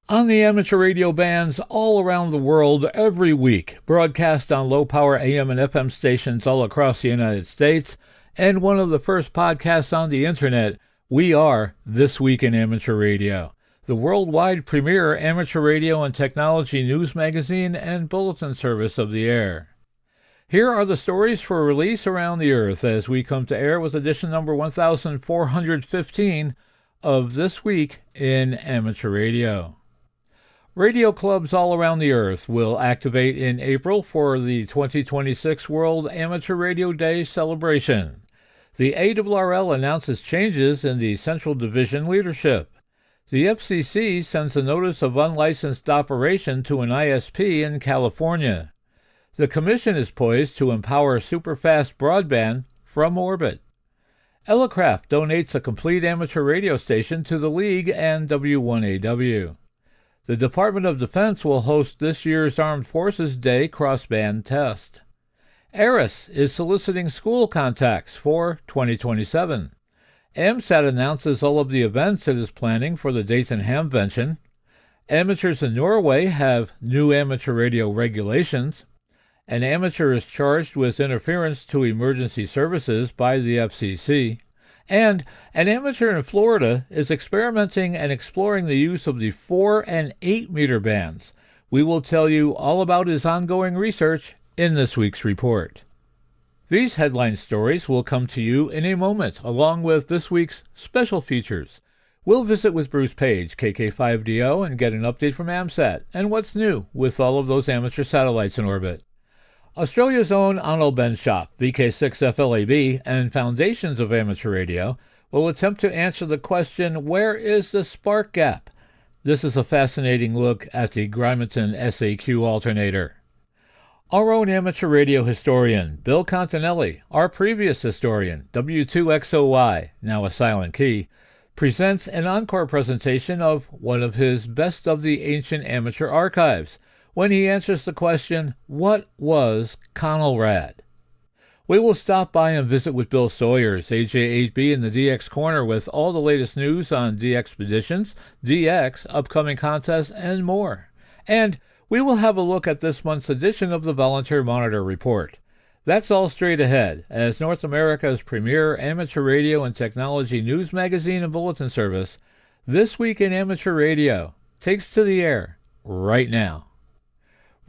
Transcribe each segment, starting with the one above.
On the amateur radio bands all around the world every week, broadcast on low-power AM and FM stations all across the United States, and one of the first podcasts on the internet, we are This Week in Amateur Radio, the worldwide premier amateur radio and technology news magazine and bulletin service of the air. Here are the stories for release around the earth as we come to air with edition number 1415 of This Week in Amateur Radio. Radio clubs all around the earth will activate in April for the 2026 World Amateur Radio Day celebration. The ARRL announces changes in the Central Division leadership. The FCC sends a notice of unlicensed operation to an ISP in California. The Commission is poised to empower superfast broadband from orbit. Elecraft donates a complete amateur radio station to the League and W1AW. The Department of Defense will host this year's Armed Forces Day crossband test. ARRL is soliciting school contacts for 2027. AMSAT announces all of the events it is planning for the Dayton Hamvention. Amateurs in Norway have new amateur radio regulations. An amateur is charged with interference to emergency services by the FCC. And an amateur in Florida is experimenting and exploring the use of the 4 and 8 meter bands. We will tell you all about his ongoing research in this week's report. These headline stories will come to you in a moment, along with this week's special features. We'll visit with Bruce Page, KK5DO, and get an update from AMSAT and what's new with all of those amateur satellites in orbit. Australia's own Onel Ben Shop, VK6FLAB, and Foundations of Amateur Radio will attempt to answer the question, where is the spark gap? This is a fascinating look at the Grimeton SAQ alternator. Our own amateur radio historian, Bill Continelli, our previous historian, W2XOY, now a silent key, presents an encore presentation of one of his best of the ancient amateur archives, when he answers the question, what was Conelrad? We will stop by and visit with Bill Sawyers, AJ8B in the DX Corner with all the latest news on DXpeditions, DX, upcoming contests, and more. And we will have a look at this month's edition of the Volunteer Monitor Report. That's all straight ahead, as North America's premier amateur radio and technology news magazine and bulletin service, This Week in Amateur Radio, takes to the air right now.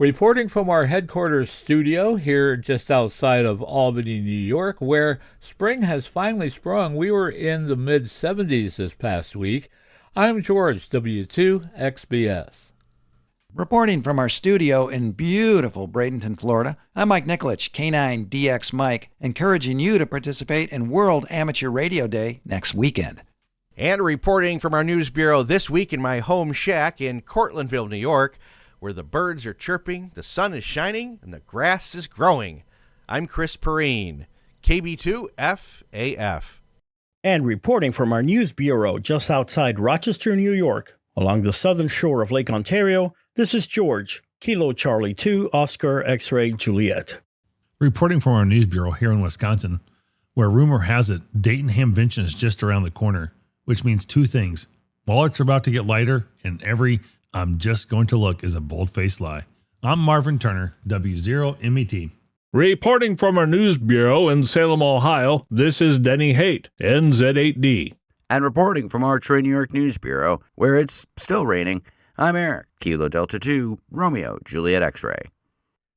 Reporting from our headquarters studio here just outside of Albany, New York, where spring has finally sprung. We were in the mid-70s this past week. I'm George, W2XBS. Reporting from our studio in beautiful Bradenton, Florida, I'm Mike Nicolich, K9DX Mike, encouraging you to participate in World Amateur Radio Day next weekend. And reporting from our news bureau this week in my home shack in Cortlandville, New York, where the birds are chirping, the sun is shining, and the grass is growing. I'm Chris Perrine, KB2FAF. And reporting from our news bureau just outside Rochester, New York, along the southern shore of Lake Ontario, this is George, Kilo Charlie 2, Oscar X-Ray Juliet. Reporting from our news bureau here in Wisconsin, where rumor has it Dayton Hamvention is just around the corner, which means two things. Wallets are about to get lighter, and every I'm just going to look is a bold-faced lie. I'm Marvin Turner, W0MET. Reporting from our news bureau in Salem, Ohio, this is Denny Haight, NZ8D. And reporting from our Trey New York News Bureau, where it's still raining, I'm Eric, Kilo Delta 2, Romeo, Juliet X-Ray.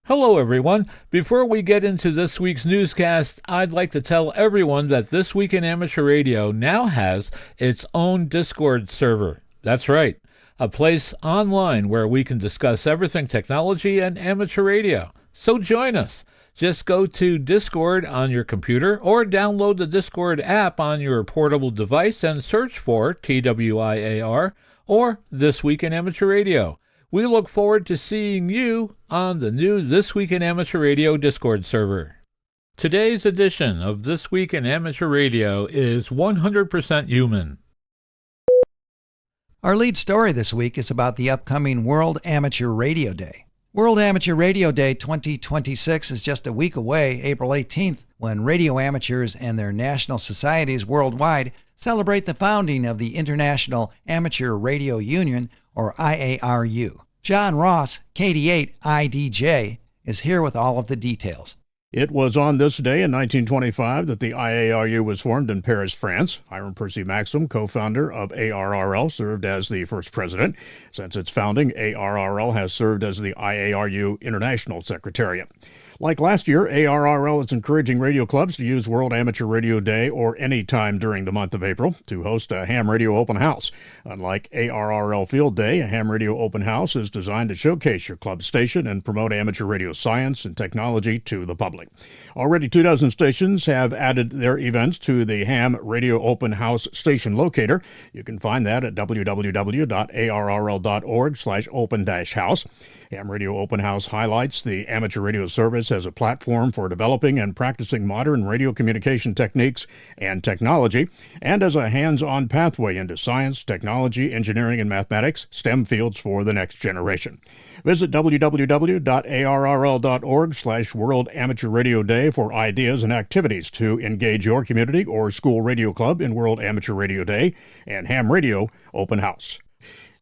Hello, everyone. Before we get into this week's newscast, I'd like to tell everyone that This Week in Amateur Radio now has its own Discord server. That's right. A place online where we can discuss everything technology and amateur radio. So join us. Just go to Discord on your computer or download the Discord app on your portable device and search for TWIAR or This Week in Amateur Radio. We look forward to seeing you on the new This Week in Amateur Radio Discord server. Today's edition of This Week in Amateur Radio is 100% human. Our lead story this week is about the upcoming World Amateur Radio Day. World Amateur Radio Day 2026 is just a week away, April 18th, when radio amateurs and their national societies worldwide celebrate the founding of the International Amateur Radio Union, or IARU. John Ross, KD8IDJ, is here with all of the details. It was on this day in 1925 that the IARU was formed in Paris, France. Hiram Percy Maxim, co-founder of ARRL, served as the first president. Since its founding, ARRL has served as the IARU International Secretariat. Like last year, ARRL is encouraging radio clubs to use World Amateur Radio Day or any time during the month of April to host a ham radio open house. Unlike ARRL Field Day, a ham radio open house is designed to showcase your club station and promote amateur radio science and technology to the public. Already 24 stations have added their events to the Ham Radio Open House Station Locator. You can find that at www.arrl.org/open-house. Ham Radio Open House highlights the amateur radio service as a platform for developing and practicing modern radio communication techniques and technology, and as a hands-on pathway into science, technology, engineering, and mathematics, STEM fields for the next generation. Visit www.arrl.org/World Amateur Radio Day for ideas and activities to engage your community or school radio club in World Amateur Radio Day and Ham Radio Open House.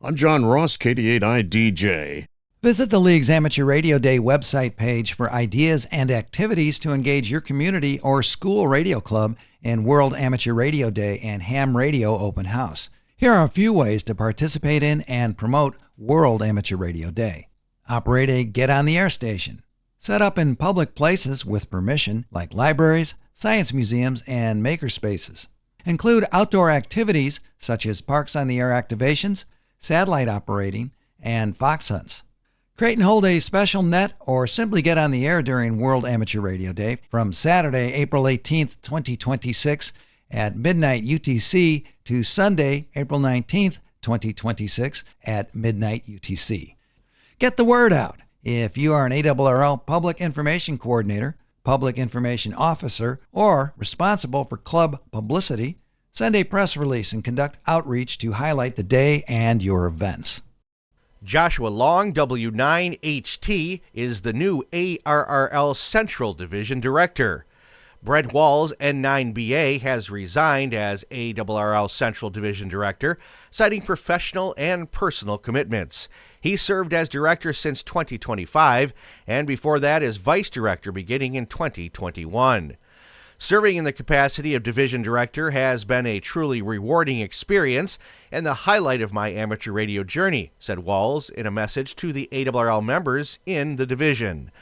I'm John Ross, KD8IDJ. Visit the League's Amateur Radio Day website page for ideas and activities to engage your community or school radio club in World Amateur Radio Day and Ham Radio Open House. Here are a few ways to participate in and promote World Amateur Radio Day. Operate a Get on the Air station. Set up in public places with permission, like libraries, science museums, and makerspaces. Include outdoor activities such as Parks on the Air activations, satellite operating, and fox hunts. Create and hold a special net or simply get on the air during World Amateur Radio Day from Saturday, April 18th, 2026 at midnight UTC to Sunday, April 19th, 2026 at midnight UTC. Get the word out. If you are an ARRL Public Information Coordinator, Public Information Officer, or responsible for club publicity, send a press release and conduct outreach to highlight the day and your events. Joshua Long, W9HT, is the new ARRL Central Division Director. Brent Walls, N9BA, has resigned as ARRL Central Division Director, citing professional and personal commitments. He served as director since 2025, and before that as vice director beginning in 2021. Serving in the capacity of division director has been a truly rewarding experience and the highlight of my amateur radio journey, said Walls in a message to the ARRL members in the division.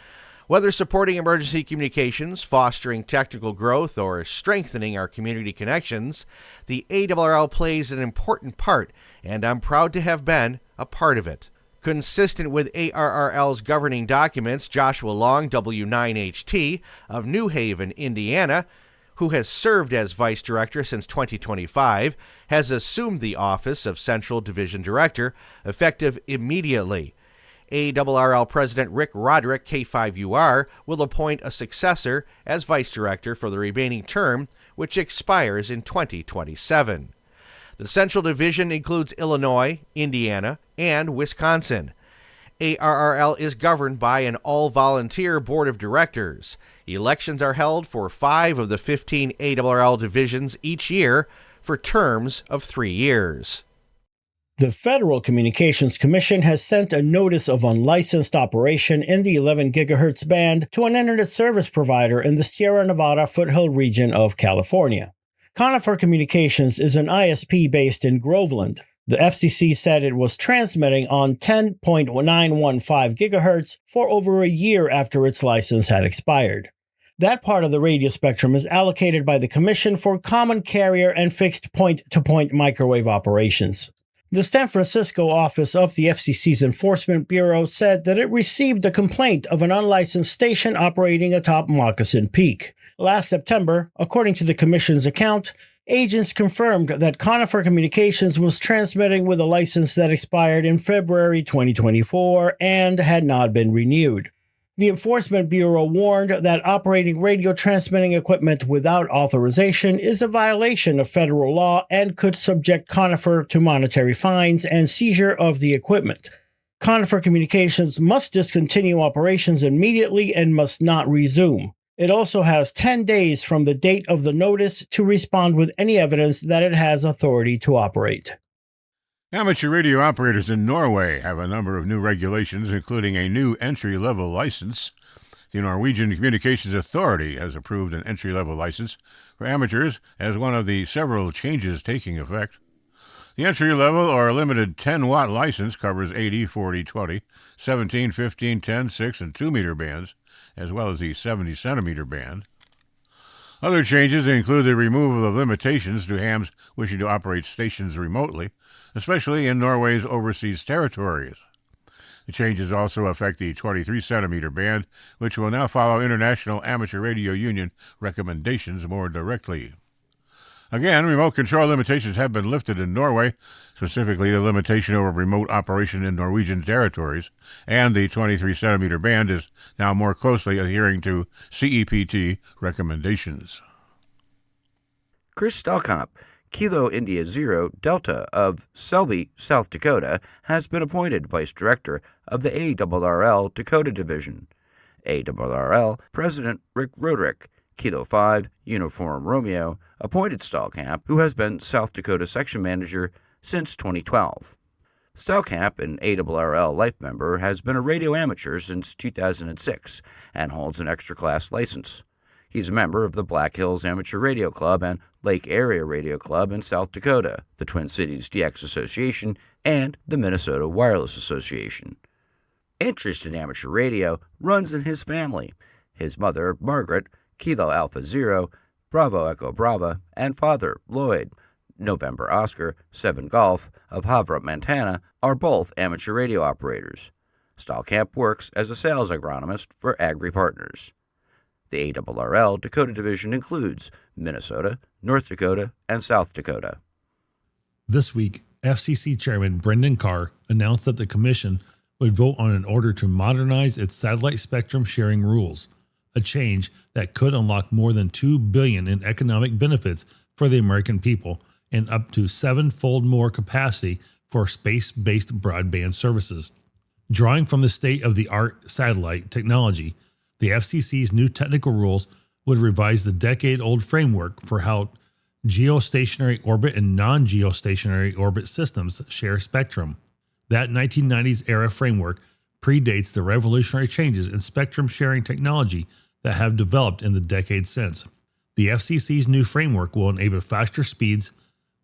Whether supporting emergency communications, fostering technical growth, or strengthening our community connections, the ARRL plays an important part, and I'm proud to have been a part of it. Consistent with ARRL's governing documents, Joshua Long, W9HT, of New Haven, Indiana, who has served as Vice Director since 2025, has assumed the office of Central Division Director, effective immediately. ARRL President Rick Roderick, K5UR, will appoint a successor as Vice Director for the remaining term, which expires in 2027. The Central Division includes Illinois, Indiana, and Wisconsin. ARRL is governed by an all-volunteer board of directors. Elections are held for 5 of the 15 ARRL divisions each year for terms of 3 years. The Federal Communications Commission has sent a notice of unlicensed operation in the 11 GHz band to an internet service provider in the Sierra Nevada foothill region of California. Conifer Communications is an ISP based in Groveland. The FCC said it was transmitting on 10.915 GHz for over a year after its license had expired. That part of the radio spectrum is allocated by the Commission for common carrier and fixed point-to-point microwave operations. The San Francisco office of the FCC's Enforcement Bureau said that it received a complaint of an unlicensed station operating atop Moccasin Peak. Last September, according to the Commission's account, agents confirmed that Conifer Communications was transmitting with a license that expired in February 2024 and had not been renewed. The Enforcement Bureau warned that operating radio transmitting equipment without authorization is a violation of federal law and could subject Conifer to monetary fines and seizure of the equipment. Conifer Communications must discontinue operations immediately and must not resume. It also has 10 days from the date of the notice to respond with any evidence that it has authority to operate. Amateur radio operators in Norway have a number of new regulations, including a new entry-level license. The Norwegian Communications Authority has approved an entry-level license for amateurs as one of the several changes taking effect. The entry-level or limited 10-watt license covers 80, 40, 20, 17, 15, 10, 6, and 2-meter bands, as well as the 70-centimeter band. Other changes include the removal of limitations to hams wishing to operate stations remotely, especially in Norway's overseas territories. The changes also affect the 23-centimeter band, which will now follow International Amateur Radio Union recommendations more directly. Again, remote control limitations have been lifted in Norway, specifically the limitation over remote operation in Norwegian territories, and the 23-centimeter band is now more closely adhering to CEPT recommendations. Chris Stelkamp, Kilo India Zero Delta of Selby, South Dakota, has been appointed Vice Director of the ARRL Dakota Division. ARRL President Rick Roderick, Kilo 5, Uniform Romeo, appointed Stelkamp, who has been South Dakota Section Manager since 2012. Stelkamp, an ARRL Life member, has been a radio amateur since 2006 and holds an extra-class license. He's a member of the Black Hills Amateur Radio Club and Lake Area Radio Club in South Dakota, the Twin Cities DX Association, and the Minnesota Wireless Association. Interest in amateur radio runs in his family. His mother, Margaret, Kilo Alpha Zero, Bravo Echo Brava, and father, Lloyd, November Oscar, 7 Golf, of Havre, Montana, are both amateur radio operators. Stelkamp works as a sales agronomist for Agri Partners. The ARRL Dakota Division includes Minnesota, North Dakota, and South Dakota. This week, FCC Chairman Brendan Carr announced that the Commission would vote on an order to modernize its satellite spectrum sharing rules, a change that could unlock more than $2 billion in economic benefits for the American people and up to 7-fold more capacity for space-based broadband services. Drawing from the state-of-the-art satellite technology, the FCC's new technical rules would revise the decade-old framework for how geostationary orbit and non-geostationary orbit systems share spectrum. That 1990s-era framework predates the revolutionary changes in spectrum sharing technology that have developed in the decades since. The FCC's new framework will enable faster speeds,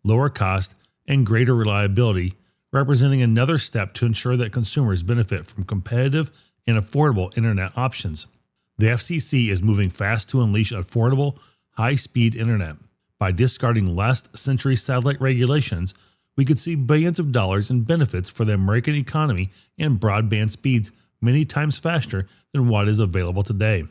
lower cost, and greater reliability, representing another step to ensure that consumers benefit from competitive and affordable internet options. The FCC is moving fast to unleash affordable, high-speed internet. By discarding last-century satellite regulations, we could see billions of dollars in benefits for the American economy and broadband speeds many times faster than what is available today.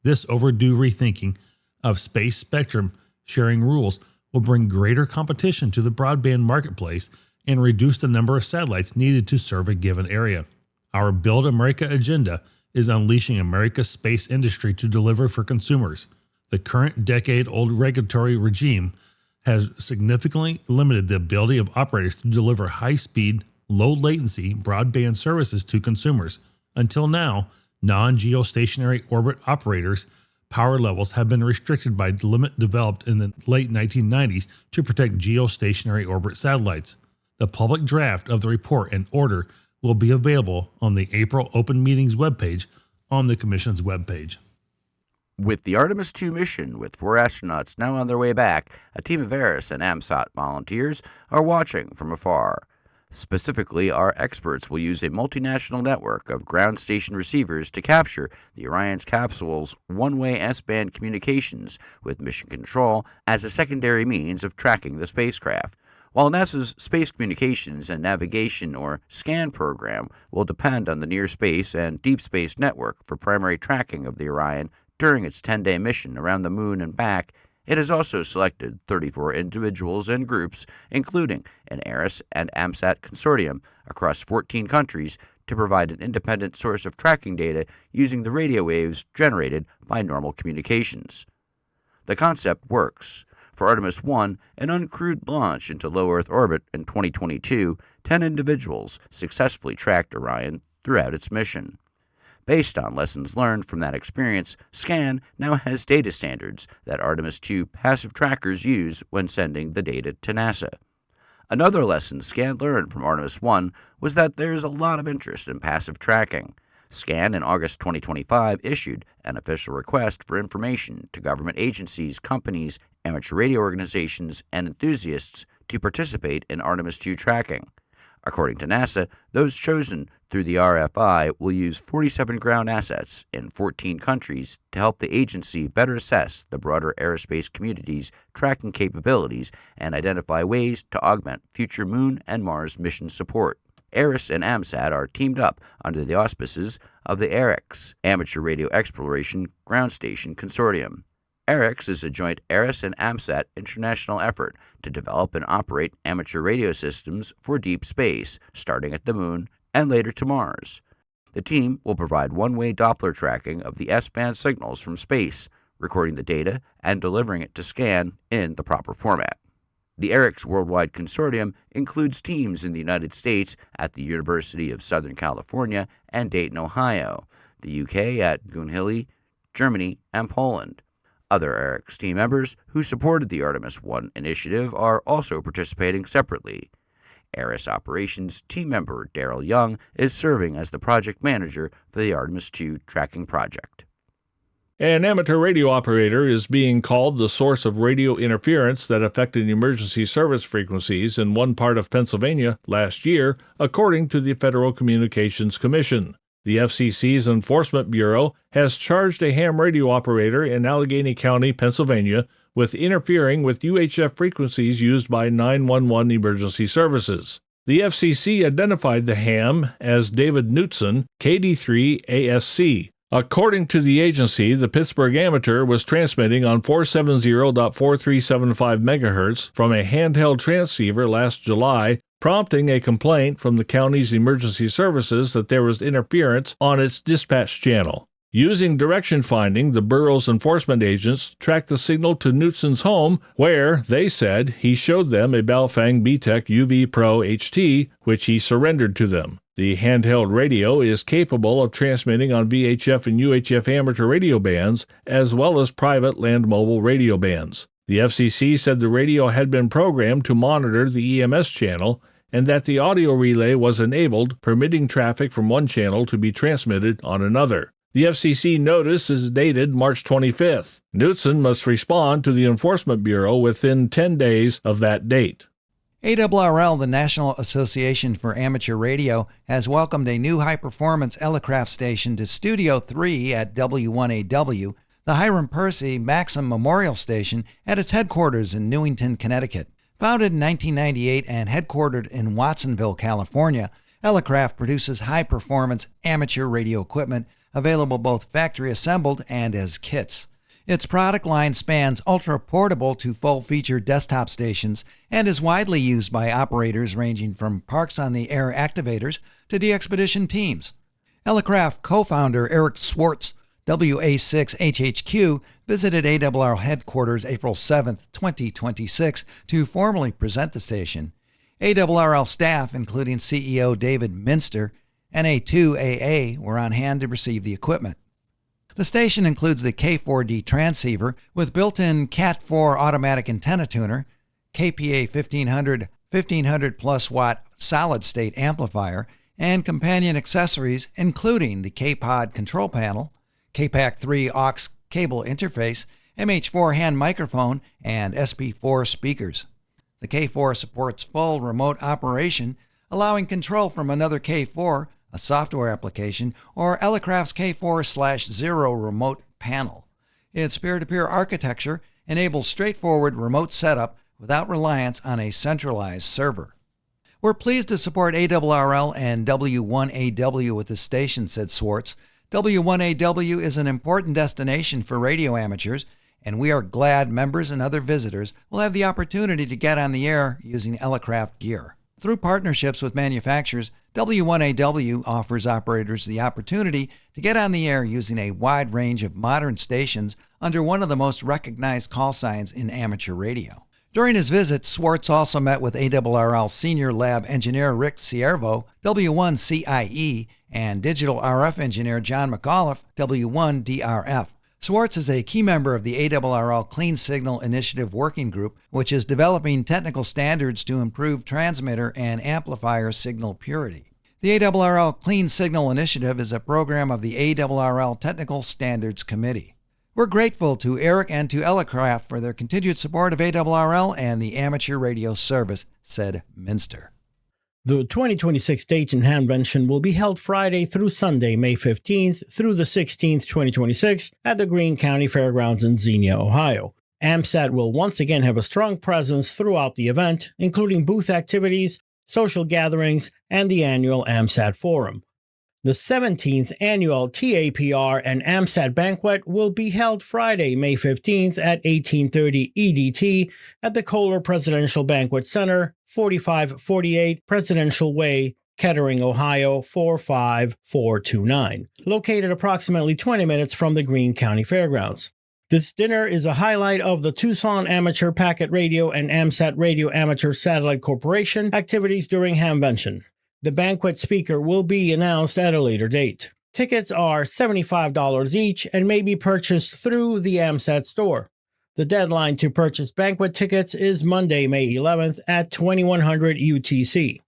This overdue rethinking of space spectrum sharing rules will bring greater competition to the broadband marketplace and reduce the number of satellites needed to serve a given area. Our Build America agenda is unleashing America's space industry to deliver for consumers. The current decade-old regulatory regime has significantly limited the ability of operators to deliver high-speed, low-latency broadband services to consumers. Until now, non-geostationary orbit operators' power levels have been restricted by the limit developed in the late 1990s to protect geostationary orbit satellites. The public draft of the report and order will be available on the April Open Meetings webpage on the Commission's webpage. With the Artemis II mission, with 4 astronauts now on their way back, a team of ARRS and AMSAT volunteers are watching from afar. Specifically, our experts will use a multinational network of ground station receivers to capture the Orion's capsule's one-way S-band communications with mission control as a secondary means of tracking the spacecraft. While NASA's Space Communications and Navigation, or SCAN program, will depend on the Near Space and Deep Space Network for primary tracking of the Orion during its 10-day mission around the Moon and back, it has also selected 34 individuals and groups, including an ARRS and AMSAT consortium across 14 countries, to provide an independent source of tracking data using the radio waves generated by normal communications. The concept works. For Artemis 1, an uncrewed launch into low Earth orbit in 2022, 10 individuals successfully tracked Orion throughout its mission. Based on lessons learned from that experience, SCAN now has data standards that Artemis 2 passive trackers use when sending the data to NASA. Another lesson SCAN learned from Artemis 1 was that there's a lot of interest in passive tracking. SCAN in August 2025 issued an official request for information to government agencies, companies, amateur radio organizations, and enthusiasts to participate in Artemis 2 tracking. According to NASA, those chosen through the RFI will use 47 ground assets in 14 countries to help the agency better assess the broader aerospace community's tracking capabilities and identify ways to augment future Moon and Mars mission support. ARRS and AMSAT are teamed up under the auspices of the ARRX, Amateur Radio Exploration Ground Station Consortium. ARRX is a joint ARRS and AMSAT international effort to develop and operate amateur radio systems for deep space, starting at the Moon and later to Mars. The team will provide one-way Doppler tracking of the S-band signals from space, recording the data and delivering it to SCAN in the proper format. The ARRX Worldwide Consortium includes teams in the United States at the University of Southern California and Dayton, Ohio, the UK at Goonhilly, Germany, and Poland. Other ARRX team members who supported the Artemis 1 initiative are also participating separately. ARRS Operations team member Daryl Young is serving as the project manager for the Artemis 2 tracking project. An amateur radio operator is being called the source of radio interference that affected emergency service frequencies in one part of Pennsylvania last year, according to the Federal Communications Commission. The FCC's Enforcement Bureau has charged a ham radio operator in Allegheny County, Pennsylvania, with interfering with UHF frequencies used by 911 emergency services. The FCC identified the ham as David Knutson, KD3ASC. According to the agency, the Pittsburgh amateur was transmitting on 470.4375 MHz from a handheld transceiver last July, prompting a complaint from the county's emergency services that there was interference on its dispatch channel. Using direction finding, the borough's enforcement agents tracked the signal to Knutson's home, where, they said, he showed them a Baofeng BTEC UV Pro HT, which he surrendered to them. The handheld radio is capable of transmitting on VHF and UHF amateur radio bands, as well as private land mobile radio bands. The FCC said the radio had been programmed to monitor the EMS channel, and that the audio relay was enabled, permitting traffic from one channel to be transmitted on another. The FCC notice is dated March 25th. Knutson must respond to the Enforcement Bureau within 10 days of that date. ARRL, the National Association for Amateur Radio, has welcomed a new high-performance Elecraft station to Studio 3 at W1AW, the Hiram Percy Maxim Memorial Station, at its headquarters in Newington, Connecticut. Founded in 1998 and headquartered in Watsonville, California, Elecraft produces high-performance amateur radio equipment available both factory-assembled and as kits. Its product line spans ultra-portable to full-feature desktop stations and is widely used by operators ranging from parks-on-the-air activators to de-expedition teams. Elecraft co-founder Eric Swartz, WA6HHQ, visited ARRL headquarters April 7, 2026, to formally present the station. ARRL staff, including CEO David Minster, NA2AA, were on hand to receive the equipment. The station includes the K4D transceiver with built-in Cat4 automatic antenna tuner, KPA 1500 plus watt solid-state amplifier, and companion accessories including the K-Pod control panel, KPAC 3 aux cable interface, MH4 hand microphone, and SP4 speakers. The K4 supports full remote operation, allowing control from another K4, a software application, or Elecraft's K4/0 remote panel. Its peer-to-peer architecture enables straightforward remote setup without reliance on a centralized server. We're pleased to support ARRL and W1AW with this station, said Swartz. W1AW is an important destination for radio amateurs, and we are glad members and other visitors will have the opportunity to get on the air using Elecraft gear. Through partnerships with manufacturers, W1AW offers operators the opportunity to get on the air using a wide range of modern stations under one of the most recognized call signs in amateur radio. During his visit, Swartz also met with ARRL Senior Lab Engineer Rick Ciervo, W1CIE, and Digital RF Engineer John McAuliffe, W1DRF. Swartz is a key member of the ARRL Clean Signal Initiative Working Group, which is developing technical standards to improve transmitter and amplifier signal purity. The ARRL Clean Signal Initiative is a program of the ARRL Technical Standards Committee. We're grateful to Eric and to Ellicraft for their continued support of ARRL and the amateur radio service, said Minster. The 2026 Dayton Hamvention will be held Friday through Sunday, May 15th through the 16th, 2026, at the Greene County Fairgrounds in Xenia, Ohio. AMSAT will once again have a strong presence throughout the event, including booth activities, social gatherings, and the annual AMSAT Forum. The 17th annual TAPR and AMSAT Banquet will be held Friday, May 15th at 1830 EDT at the Kohler Presidential Banquet Center, 4548 Presidential Way, Kettering, Ohio 45429, located approximately 20 minutes from the Greene County Fairgrounds. This dinner is a highlight of the Tucson Amateur Packet Radio and AMSAT Radio Amateur Satellite Corporation activities during Hamvention. The banquet speaker will be announced at a later date. Tickets are $75 each and may be purchased through the AMSAT store. The deadline to purchase banquet tickets is Monday, May 11th at 2100 UTC.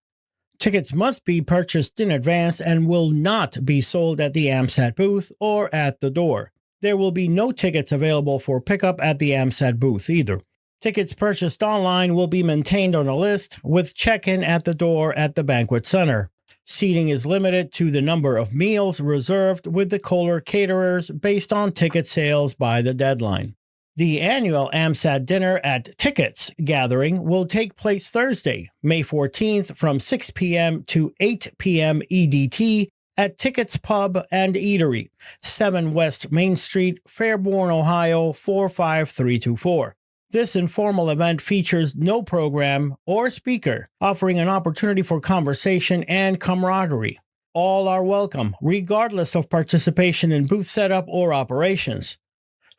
Tickets must be purchased in advance and will not be sold at the AMSAT booth or at the door. There will be no tickets available for pickup at the AMSAT booth either. Tickets purchased online will be maintained on a list with check-in at the door at the banquet center. Seating is limited to the number of meals reserved with the Kohler caterers based on ticket sales by the deadline. The annual AMSAT Dinner at Tickets gathering will take place Thursday, May 14th from 6 p.m. to 8 p.m. EDT at Tickets Pub and Eatery, 7 West Main Street, Fairborn, Ohio 45324. This informal event features no program or speaker, offering an opportunity for conversation and camaraderie. All are welcome, regardless of participation in booth setup or operations.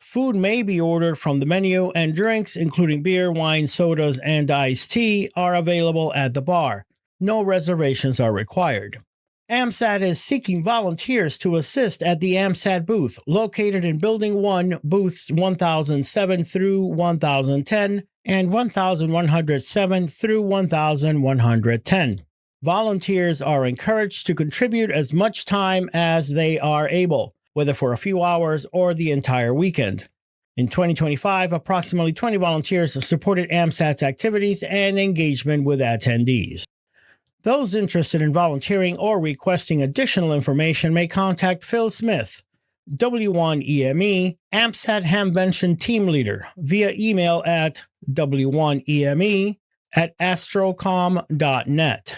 Food may be ordered from the menu, and drinks, including beer, wine, sodas, and iced tea, are available at the bar. No reservations are required. AMSAT is seeking volunteers to assist at the AMSAT booth, located in Building 1, booths 1007 through 1010 and 1107 through 1110. Volunteers are encouraged to contribute as much time as they are able, whether for a few hours or the entire weekend. In 2025, approximately 20 volunteers supported AMSAT's activities and engagement with attendees. Those interested in volunteering or requesting additional information may contact Phil Smith, W1EME, AMSAT Hamvention Team Leader, via email at w1eme@astrocom.net.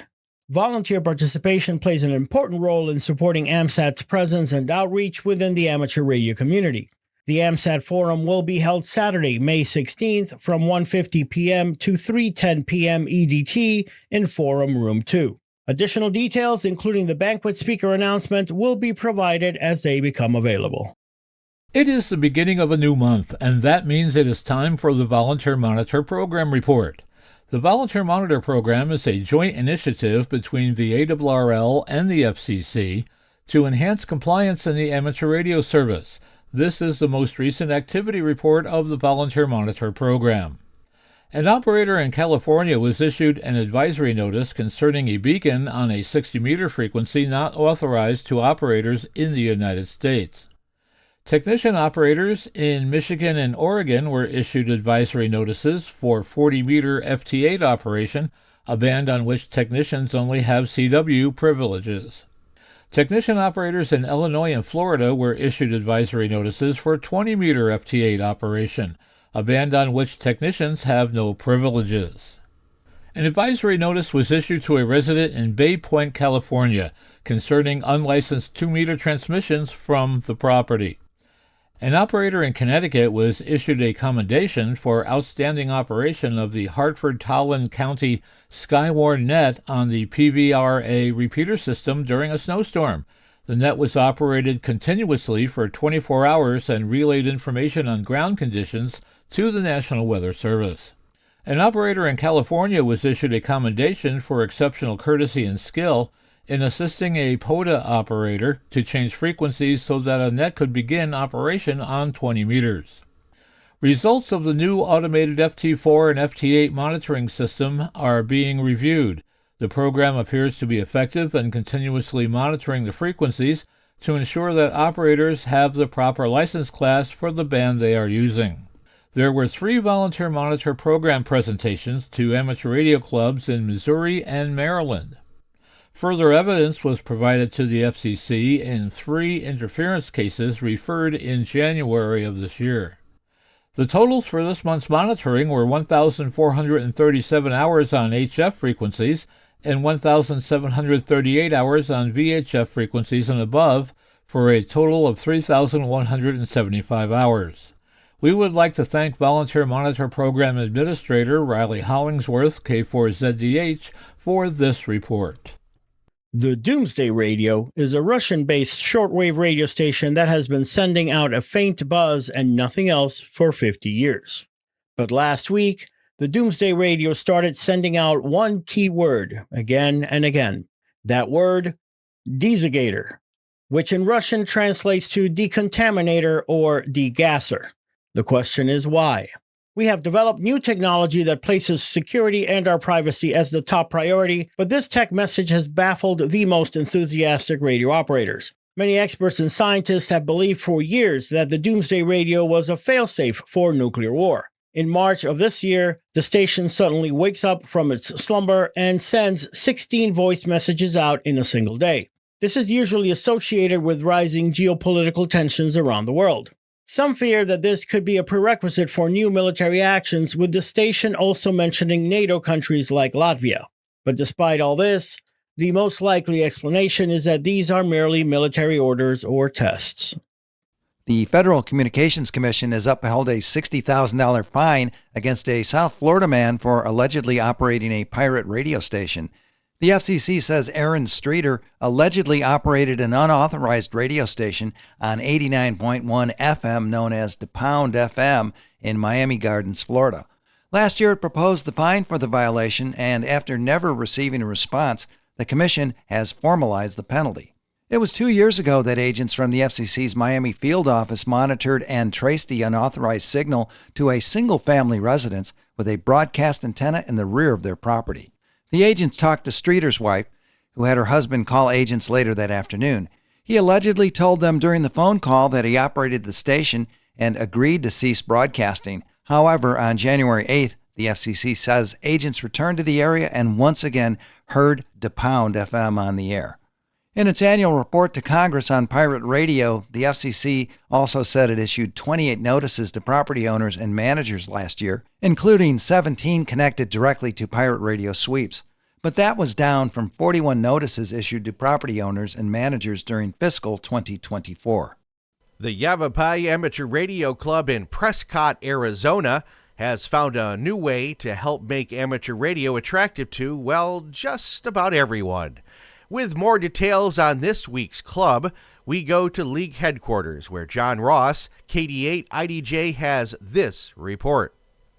Volunteer participation plays an important role in supporting AMSAT's presence and outreach within the amateur radio community. The AMSAT Forum will be held Saturday, May 16th from 1:50 p.m. to 3:10 p.m. EDT in Forum Room 2. Additional details, including the banquet speaker announcement, will be provided as they become available. It is the beginning of a new month, and that means it is time for the Volunteer Monitor Program Report. The Volunteer Monitor Program is a joint initiative between the ARRL and the FCC to enhance compliance in the amateur radio service. This is the most recent activity report of the Volunteer Monitor Program. An operator in California was issued an advisory notice concerning a beacon on a 60-meter frequency not authorized to operators in the United States. Technician operators in Michigan and Oregon were issued advisory notices for 40-meter FT8 operation, a band on which technicians only have CW privileges. Technician operators in Illinois and Florida were issued advisory notices for 20-meter FT8 operation, a band on which technicians have no privileges. An advisory notice was issued to a resident in Bay Point, California, concerning unlicensed 2-meter transmissions from the property. An operator in Connecticut was issued a commendation for outstanding operation of the Hartford-Tolland County Skywarn net on the PVRA repeater system during a snowstorm. The net was operated continuously for 24 hours and relayed information on ground conditions to the National Weather Service. An operator in California was issued a commendation for exceptional courtesy and skill in assisting a POTA operator to change frequencies so that a net could begin operation on 20 meters. Results of the new automated FT4 and FT8 monitoring system are being reviewed. The program appears to be effective in continuously monitoring the frequencies to ensure that operators have the proper license class for the band they are using. There were 3 volunteer monitor program presentations to amateur radio clubs in Missouri and Maryland. Further evidence was provided to the FCC in 3 interference cases referred in January of this year. The totals for this month's monitoring were 1,437 hours on HF frequencies and 1,738 hours on VHF frequencies and above, for a total of 3,175 hours. We would like to thank Volunteer Monitor Program Administrator Riley Hollingsworth, K4ZDH, for this report. The Doomsday Radio is a Russian-based shortwave radio station that has been sending out a faint buzz and nothing else for 50 years. But last week, the Doomsday Radio started sending out one key word again and again. That word, dezigator, which in Russian translates to decontaminator or degasser. The question is why? We have developed new technology that places security and our privacy as the top priority, but this tech message has baffled the most enthusiastic radio operators. Many experts and scientists have believed for years that the Doomsday Radio was a failsafe for nuclear war. In March of this year, the station suddenly wakes up from its slumber and sends 16 voice messages out in a single day. This is usually associated with rising geopolitical tensions around the world. Some fear that this could be a prerequisite for new military actions, with the station also mentioning NATO countries like Latvia. But despite all this, the most likely explanation is that these are merely military orders or tests. The Federal Communications Commission has upheld a $60,000 fine against a South Florida man for allegedly operating a pirate radio station. The FCC says Aaron Streeter allegedly operated an unauthorized radio station on 89.1 FM known as the Pound FM in Miami Gardens, Florida. Last year it proposed the fine for the violation, and after never receiving a response, the commission has formalized the penalty. It was 2 years ago that agents from the FCC's Miami field office monitored and traced the unauthorized signal to a single-family residence with a broadcast antenna in the rear of their property. The agents talked to Streeter's wife, who had her husband call agents later that afternoon. He allegedly told them during the phone call that he operated the station and agreed to cease broadcasting. However, on January 8th, the FCC says agents returned to the area and once again heard the Pound FM on the air. In its annual report to Congress on pirate radio, the FCC also said it issued 28 notices to property owners and managers last year, including 17 connected directly to pirate radio sweeps. But that was down from 41 notices issued to property owners and managers during fiscal 2024. The Yavapai Amateur Radio Club in Prescott, Arizona, has found a new way to help make amateur radio attractive to, well, just about everyone. With more details on this week's club, we go to league headquarters, where John Ross, KD8 IDJ, has this report.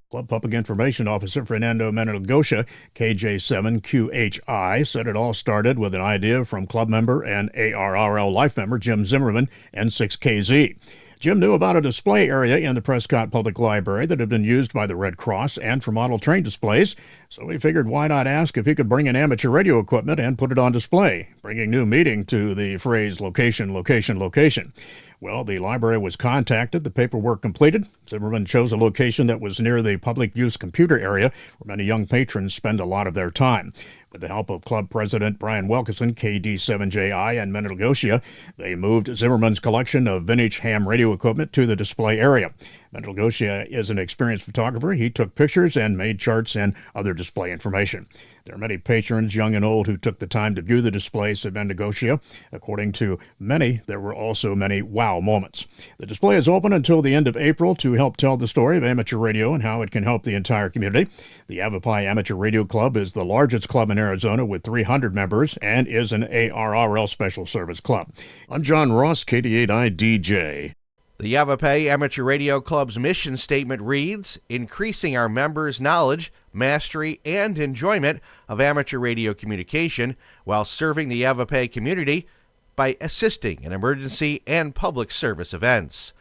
Club Public Information Officer Fernando Menegosha, KJ7QHI, said it all started with an idea from club member and ARRL life member Jim Zimmerman, N6KZ. Jim knew about a display area in the Prescott Public Library that had been used by the Red Cross and for model train displays, so he figured why not ask if he could bring in amateur radio equipment and put it on display, bringing new meaning to the phrase location, location, location. Well, the library was contacted, the paperwork completed. Zimmerman chose a location that was near the public use computer area where many young patrons spend a lot of their time. With the help of Club President Brian Wilkinson, KD7JI, and Menegosha, they moved Zimmerman's collection of vintage ham radio equipment to the display area. Nicolich is an experienced photographer. He took pictures and made charts and other display information. There are many patrons, young and old, who took the time to view the displays at Nicolich. According to many, there were also many wow moments. The display is open until the end of April to help tell the story of amateur radio and how it can help the entire community. The Yavapai Amateur Radio Club is the largest club in Arizona with 300 members and is an ARRL special service club. I'm John Ross, KD8I DJ. The Yavapai Amateur Radio Club's mission statement reads, increasing our members' knowledge, mastery, and enjoyment of amateur radio communication while serving the Yavapai community by assisting in emergency and public service events.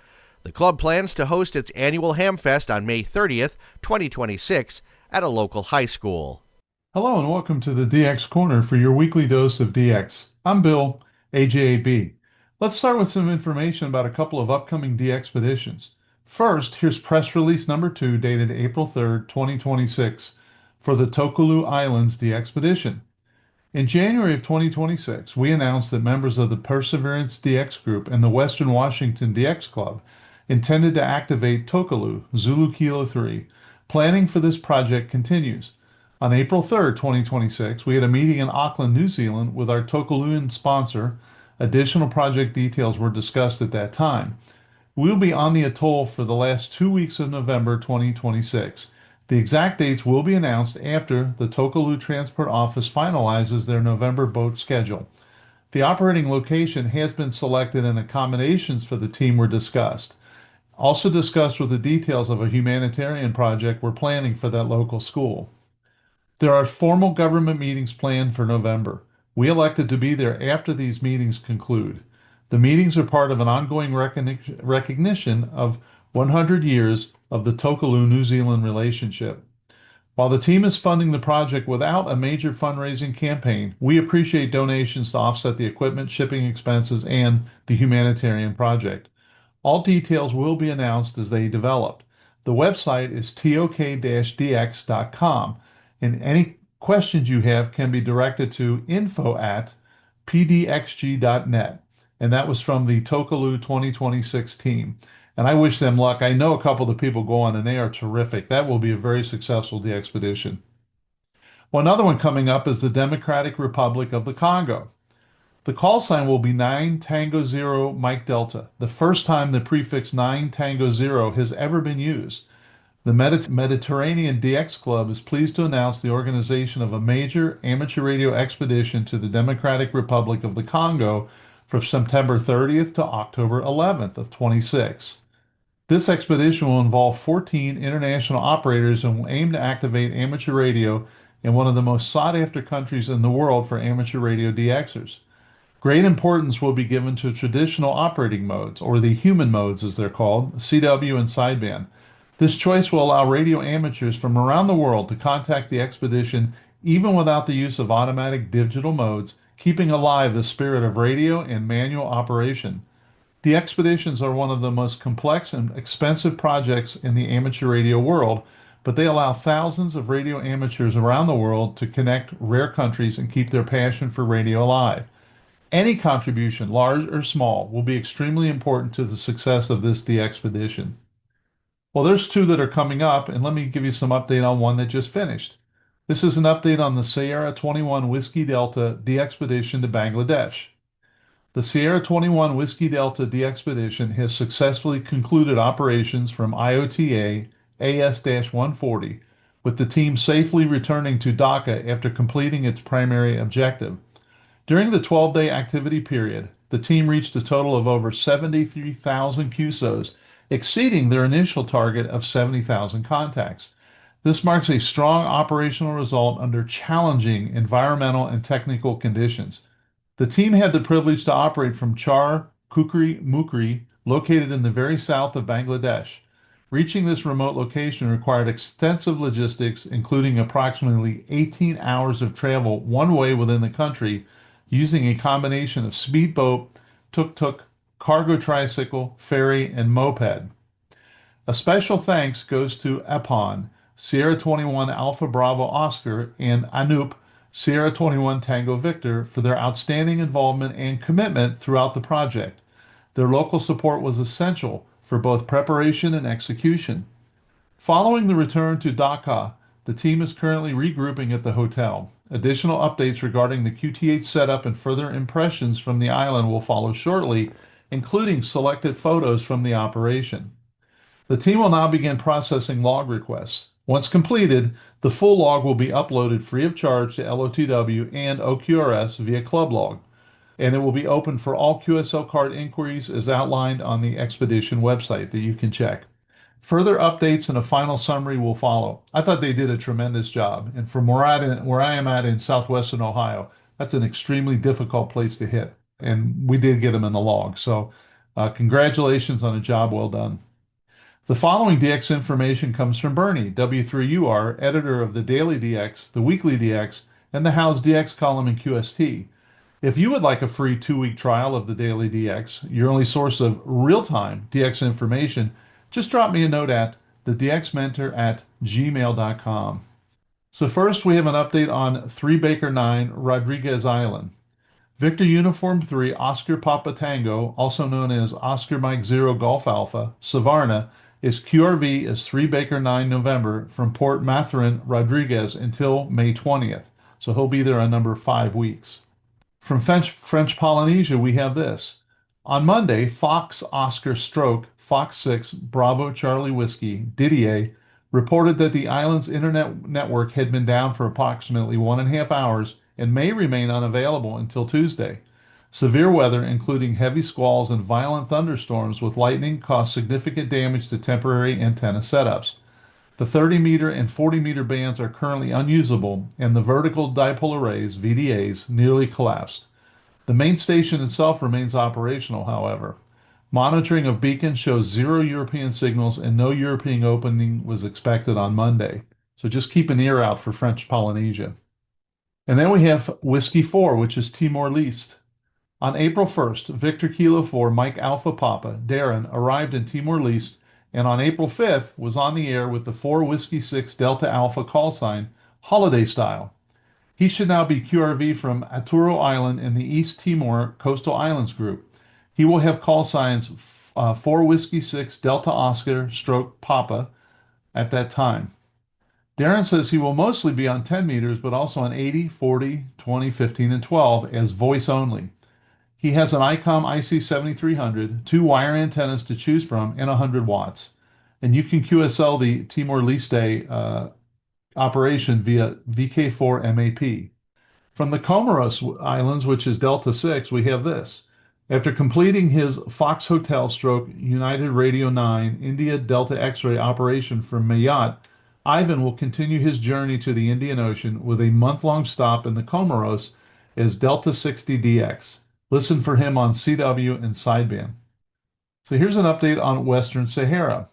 The club plans to host its annual Hamfest on May 30th, 2026 at a local high school. Hello and welcome to the DX Corner for your weekly dose of DX. I'm Bill, AJAB. Let's start with some information about a couple of upcoming DXpeditions. First, here's press release number 2 dated April 3rd, 2026 for the Tokelau Islands DXpedition. In January of 2026, we announced that members of the Perseverance DX Group and the Western Washington DX Club intended to activate Tokelau, Zulu Kilo 3. Planning for this project continues. On April 3rd, 2026, we had a meeting in Auckland, New Zealand with our Tokelauan sponsor. Additional project details were discussed at that time. We'll be on the atoll for the last 2 weeks of November 2026. The exact dates will be announced after the Tokelau Transport Office finalizes their November boat schedule. The operating location has been selected and accommodations for the team were discussed. Also discussed were the details of a humanitarian project we're planning for that local school. There are formal government meetings planned for November. We elected to be there after these meetings conclude. The meetings are part of an ongoing recognition of 100 years of the Tokelau New Zealand relationship. While the team is funding the project without a major fundraising campaign, we appreciate donations to offset the equipment, shipping expenses, and the humanitarian project. All details will be announced as they develop. The website is tok-dx.com, and any questions you have can be directed to info@pdxg.net. And that was from the Tokelau 2026 team. And I wish them luck. I know a couple of the people go on and they are terrific. That will be a very successful DXpedition. One other one coming up is the Democratic Republic of the Congo. The call sign will be 9 Tango 0 Mike Delta, the first time the prefix 9 Tango 0 has ever been used. The Mediterranean DX Club is pleased to announce the organization of a major amateur radio expedition to the Democratic Republic of the Congo from September 30th to October 11th of 26. This expedition will involve 14 international operators and will aim to activate amateur radio in one of the most sought-after countries in the world for amateur radio DXers. Great importance will be given to traditional operating modes, or the human modes as they're called, CW and sideband. This choice will allow radio amateurs from around the world to contact the expedition even without the use of automatic digital modes, keeping alive the spirit of radio and manual operation. The expeditions are one of the most complex and expensive projects in the amateur radio world, but they allow thousands of radio amateurs around the world to connect rare countries and keep their passion for radio alive. Any contribution, large or small, will be extremely important to the success of this DXpedition. Well, there's 2 that are coming up, and let me give you some update on one that just finished. This is an update on the Sierra 21 Whiskey Delta DXpedition to Bangladesh. The Sierra 21 Whiskey Delta DXpedition has successfully concluded operations from IOTA AS-140, with the team safely returning to Dhaka after completing its primary objective. During the 12-day activity period, the team reached a total of over 73,000 QSOs, exceeding their initial target of 70,000 contacts. This marks a strong operational result under challenging environmental and technical conditions. The team had the privilege to operate from Char Kukri Mukri, located in the very south of Bangladesh. Reaching this remote location required extensive logistics, including approximately 18 hours of travel one way within the country, using a combination of speedboat, tuk-tuk, cargo tricycle, ferry, and moped. A special thanks goes to Epon, Sierra 21 Alpha Bravo Oscar, and Anup, Sierra 21 Tango Victor, for their outstanding involvement and commitment throughout the project. Their local support was essential for both preparation and execution. Following the return to Dhaka, the team is currently regrouping at the hotel. Additional updates regarding the QTH setup and further impressions from the island will follow shortly, including selected photos from the operation. The team will now begin processing log requests. Once completed, the full log will be uploaded free of charge to LOTW and OQRS via ClubLog, and it will be open for all QSL card inquiries as outlined on the Expedition website that you can check. Further updates and a final summary will follow. I thought they did a tremendous job, and from where I am at in southwestern Ohio, that's an extremely difficult place to hit, and we did get them in the log. So congratulations on a job well done. The following DX information comes from Bernie, W3UR, editor of the Daily DX, the Weekly DX, and the How's DX column in QST. If you would like a free 2-week trial of the Daily DX, your only source of real-time DX information, just drop me a note at thedxmentor@gmail.com. So first, we have an update on 3 Baker 9 Rodriguez Island. Victor Uniform 3 Oscar Papa Tango, also known as Oscar Mike 0 Golf Alpha, Savarna, is QRV as 3 Baker 9 November from Port Mathurin, Rodriguez until May 20th. So he'll be there a number 5 weeks. From French Polynesia, we have this. On Monday, Fox Oscar Stroke, Fox 6 Bravo Charlie Whiskey, Didier, reported that the island's internet network had been down for approximately 1.5 hours and may remain unavailable until Tuesday. Severe weather, including heavy squalls and violent thunderstorms with lightning, caused significant damage to temporary antenna setups. The 30-meter and 40-meter bands are currently unusable, and the vertical dipole arrays, VDAs, nearly collapsed. The main station itself remains operational, however. Monitoring of beacons shows 0 European signals and no European opening was expected on Monday. So just keep an ear out for French Polynesia. And then we have Whiskey 4, which is Timor-Leste. On April 1st, Victor Kilo 4 Mike Alpha Papa, Darren, arrived in Timor-Leste, and on April 5th was on the air with the 4 Whiskey 6 Delta Alpha call sign, holiday style. He should now be QRV from Aturo Island in the East Timor Coastal Islands group. He will have call signs 4 Whiskey 6 Delta Oscar stroke Papa at that time. Darren says he will mostly be on 10 meters, but also on 80, 40, 20, 15, and 12 as voice only. He has an ICOM IC7300, 2 wire antennas to choose from, and 100 watts. And you can QSL the Timor-Leste operation via VK4 MAP. From the Comoros Islands, which is Delta 6, we have this. After completing his Fox Hotel stroke United Radio 9 India Delta X-ray operation from Mayat, Ivan will continue his journey to the Indian Ocean with a month-long stop in the Comoros as Delta 60DX. Listen for him on CW and sideband. So here's an update on Western Sahara.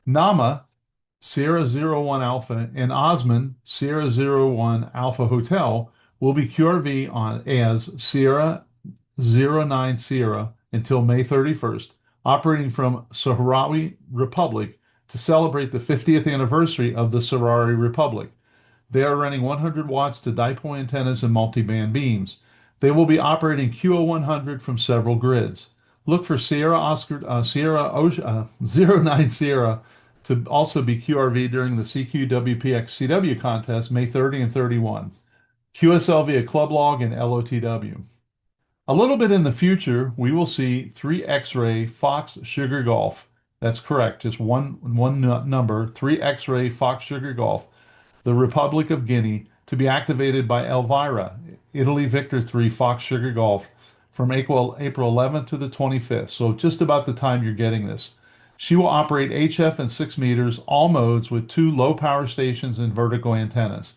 Nama, Sierra 01 Alpha, and Osman, Sierra 01 Alpha Hotel will be QRV on as Sierra 09 Sierra until May 31st, operating from Sahrawi Republic to celebrate the 50th anniversary of the Sahrawi Republic. They are running 100 watts to dipole antennas and multiband beams. They will be operating QO100 from several grids. Look for Sierra 09 Sierra to also be QRV during the CQWPX CW contest May 30 and 31. QSL via ClubLog and LOTW. A little bit in the future, we will see 3 X-ray Fox Sugar Golf. That's correct, just one number, 3 X-ray Fox Sugar Golf, the Republic of Guinea, to be activated by Elvira, Italy Victor 3 Fox Sugar Golf, from April 11th to the 25th, so just about the time you're getting this. She will operate HF and 6 meters, all modes, with 2 low-power stations and vertical antennas.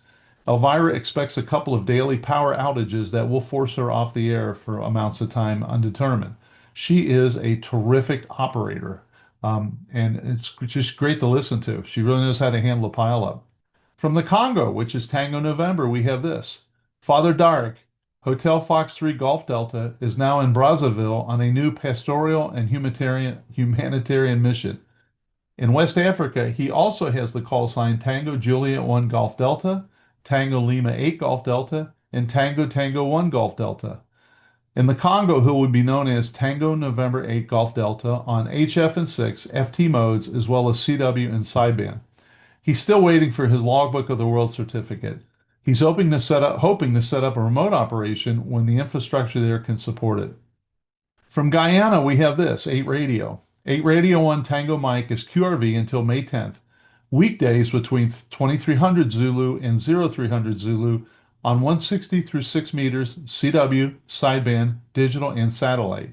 Elvira expects a couple of daily power outages that will force her off the air for amounts of time undetermined. She is a terrific operator, and it's just great to listen to. She really knows how to handle a pileup. From the Congo, which is Tango November, we have this. Father Dark, Hotel Fox 3 Golf Delta, is now in Brazzaville on a new pastoral and humanitarian mission. In West Africa, he also has the call sign Tango Juliet 1 Golf Delta, Tango Lima 8 Golf Delta, and Tango Tango 1 Golf Delta. In the Congo, who would be known as Tango November 8 Golf Delta on HF and 6 FT modes, as well as CW and sideband. He's still waiting for his logbook of the world certificate. He's hoping to set up a remote operation when the infrastructure there can support it. From Guyana, we have this, 8 Radio. 8 Radio 1 Tango Mike is QRV until May 10th. Weekdays between 2300 Zulu and 0300 Zulu on 160 through 6 meters, CW, sideband, digital, and satellite.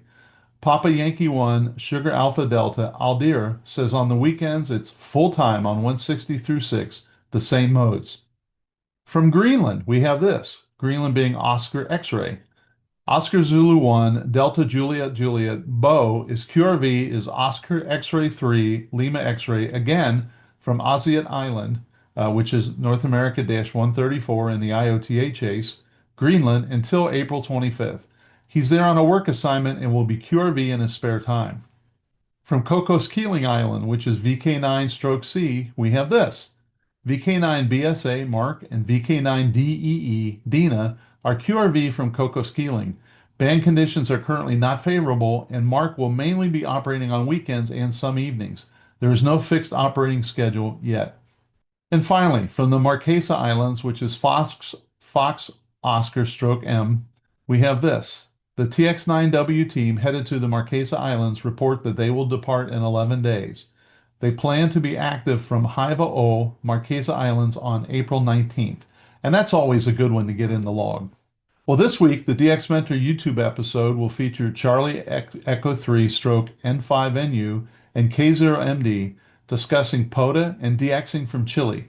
Papa Yankee 1, Sugar Alpha Delta, Aldir says on the weekends it's full-time on 160 through 6, the same modes. From Greenland, we have this, Greenland being Oscar X-Ray. Oscar Zulu 1, Delta Juliet Juliet, Bo is QRV is Oscar X-Ray 3, Lima X-Ray, again from Asiat Island, which is North America-134 in the IOTA chase, Greenland until April 25th. He's there on a work assignment and will be QRV in his spare time. From Cocos Keeling Island, which is VK9-C, we have this. VK9 BSA, Mark, and VK9 DEE, Dina, are QRV from Cocos Keeling. Band conditions are currently not favorable, and Mark will mainly be operating on weekends and some evenings. There is no fixed operating schedule yet. And finally, from the Marquesa Islands, which is Fox Oscar M, we have this. The TX9W team headed to the Marquesa Islands report that they will depart in 11 days. They plan to be active from Haiva O, Marquesa Islands on April 19th. And that's always a good one to get in the log. Well, this week, the DX Mentor YouTube episode will feature Charlie Echo 3 stroke N5NU and K0MD discussing POTA and DXing from Chile.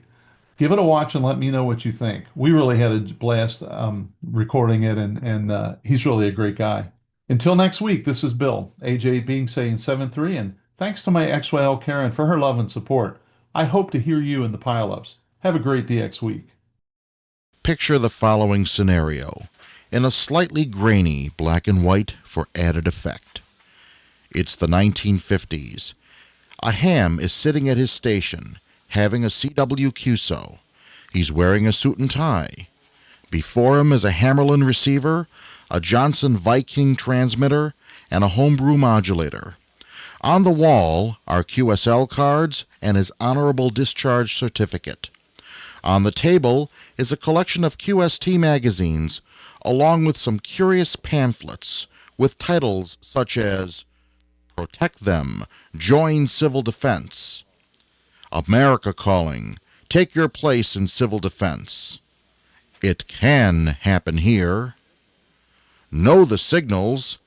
Give it a watch and let me know what you think. We really had a blast recording it, and he's really a great guy. Until next week, this is Bill, AJ being saying 7-3, and thanks to my XYL Karen for her love and support. I hope to hear you in the pileups. Have a great DX week. Picture the following scenario in a slightly grainy black and white for added effect. It's the 1950s. A ham is sitting at his station, having a CW QSO. He's wearing a suit and tie. Before him is a Hammerlin receiver, a Johnson Viking transmitter, and a homebrew modulator. On the wall are QSL cards and his honorable discharge certificate. On the table is a collection of QST magazines, along with some curious pamphlets with titles such as Protect Them, Join Civil Defense, America Calling, Take Your Place in Civil Defense, It Can Happen Here, Know the Signals,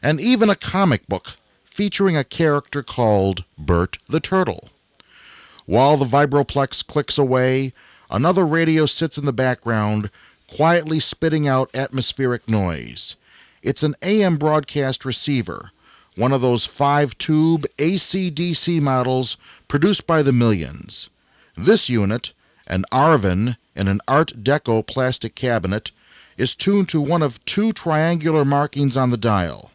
and even a comic book featuring a character called Bert the Turtle. While the Vibroplex clicks away, another radio sits in the background, quietly spitting out atmospheric noise. It's an AM broadcast receiver, one of those 5-tube AC-DC models produced by the millions. This unit, an Marvin in an Art Deco plastic cabinet, is tuned to one of 2 triangular markings on the dial.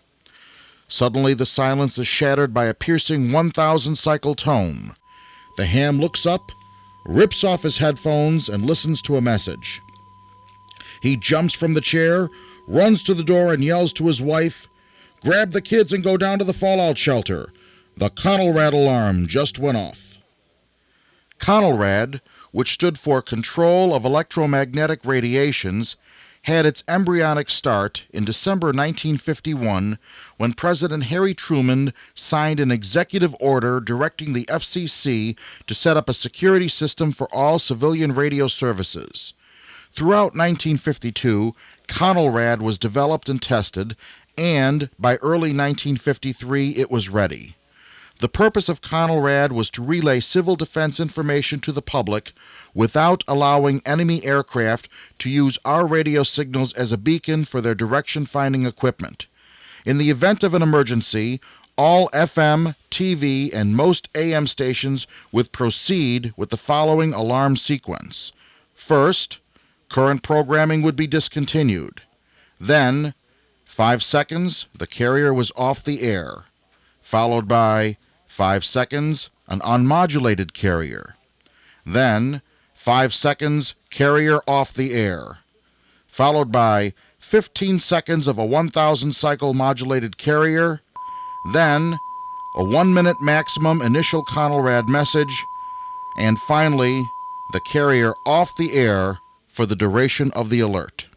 Suddenly the silence is shattered by a piercing 1,000 cycle tone. The ham looks up, rips off his headphones, and listens to a message. He jumps from the chair, runs to the door, and yells to his wife, "Grab the kids and go down to the fallout shelter. The Conelrad alarm just went off." Conelrad, which stood for Control of Electromagnetic Radiations, had its embryonic start in December 1951 when President Harry Truman signed an executive order directing the FCC to set up a security system for all civilian radio services. Throughout 1952, Conelrad was developed and tested, and by early 1953 it was ready. The purpose of Conelrad was to relay civil defense information to the public without allowing enemy aircraft to use our radio signals as a beacon for their direction-finding equipment. In the event of an emergency, all FM, TV, and most AM stations would proceed with the following alarm sequence. First, current programming would be discontinued. Then, 5 seconds, the carrier was off the air, followed by 5 seconds, an unmodulated carrier. Then, 5 seconds, carrier off the air, followed by 15 seconds of a 1,000 cycle modulated carrier, then a 1 minute maximum initial Conelrad message, and finally the carrier off the air for the duration of the alert.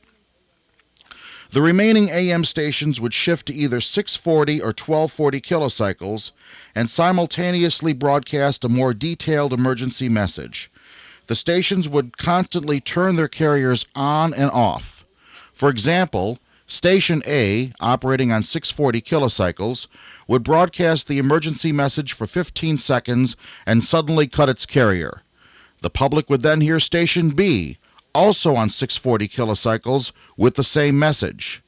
The remaining AM stations would shift to either 640 or 1240 kilocycles and simultaneously broadcast a more detailed emergency message. The stations would constantly turn their carriers on and off. For example, Station A, operating on 640 kilocycles, would broadcast the emergency message for 15 seconds and suddenly cut its carrier. The public would then hear Station B, also on 640 kilocycles, with the same message.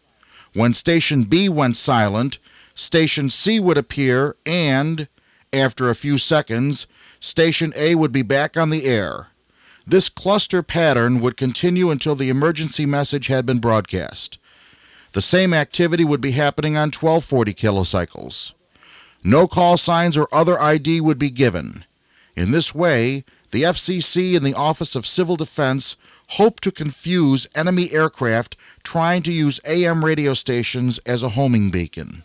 When Station B went silent, Station C would appear and, after a few seconds, Station A would be back on the air. This cluster pattern would continue until the emergency message had been broadcast. The same activity would be happening on 1240 kilocycles. No call signs or other ID would be given. In this way, the FCC and the Office of Civil Defense hope to confuse enemy aircraft trying to use AM radio stations as a homing beacon.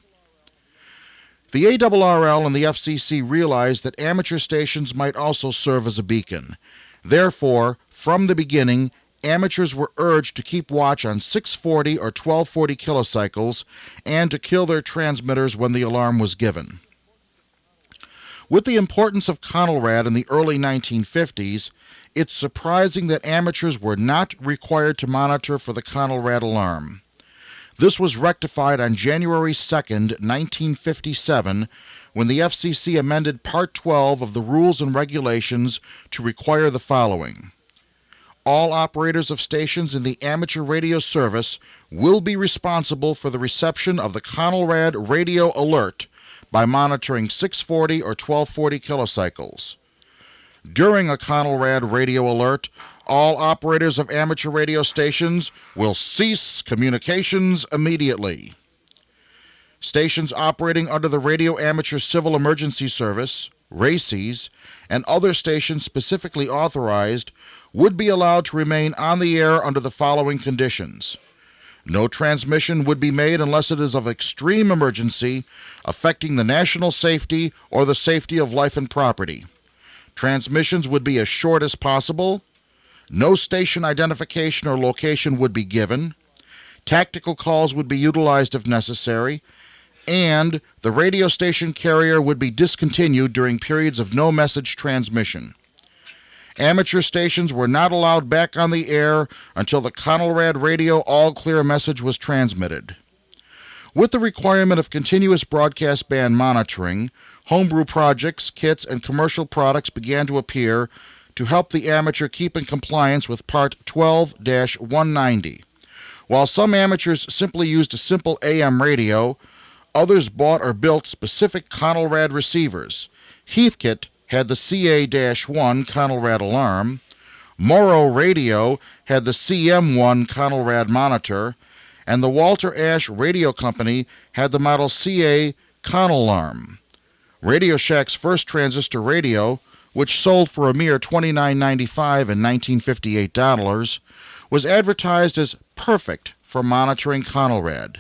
The ARRL and the FCC realized that amateur stations might also serve as a beacon. Therefore, from the beginning, amateurs were urged to keep watch on 640 or 1240 kilocycles and to kill their transmitters when the alarm was given. With the importance of Conelrad in the early 1950s, it's surprising that amateurs were not required to monitor for the Conelrad alarm. This was rectified on January 2, 1957, when the FCC amended Part 12 of the Rules and Regulations to require the following. All operators of stations in the amateur radio service will be responsible for the reception of the Conelrad radio alert by monitoring 640 or 1240 kilocycles. During a Conelrad radio alert, all operators of amateur radio stations will cease communications immediately. Stations operating under the Radio Amateur Civil Emergency Service, RACES, and other stations specifically authorized would be allowed to remain on the air under the following conditions. No transmission would be made unless it is of extreme emergency affecting the national safety or the safety of life and property. Transmissions would be as short as possible. No station identification or location would be given. Tactical calls would be utilized if necessary. And the radio station carrier would be discontinued during periods of no message transmission. Amateur stations were not allowed back on the air until the Conelrad radio all-clear message was transmitted. With the requirement of continuous broadcast band monitoring, homebrew projects, kits, and commercial products began to appear to help the amateur keep in compliance with Part 12-190. While some amateurs simply used a simple AM radio, others bought or built specific Conelrad receivers. Heathkit had the CA-1 Conelrad alarm. Morrow Radio had the CM1 Conelrad monitor, and the Walter Ash Radio Company had the model CA Conalarm. Radio Shack's first transistor radio, which sold for a mere $29.95 and $1958, was advertised as perfect for monitoring Conelrad.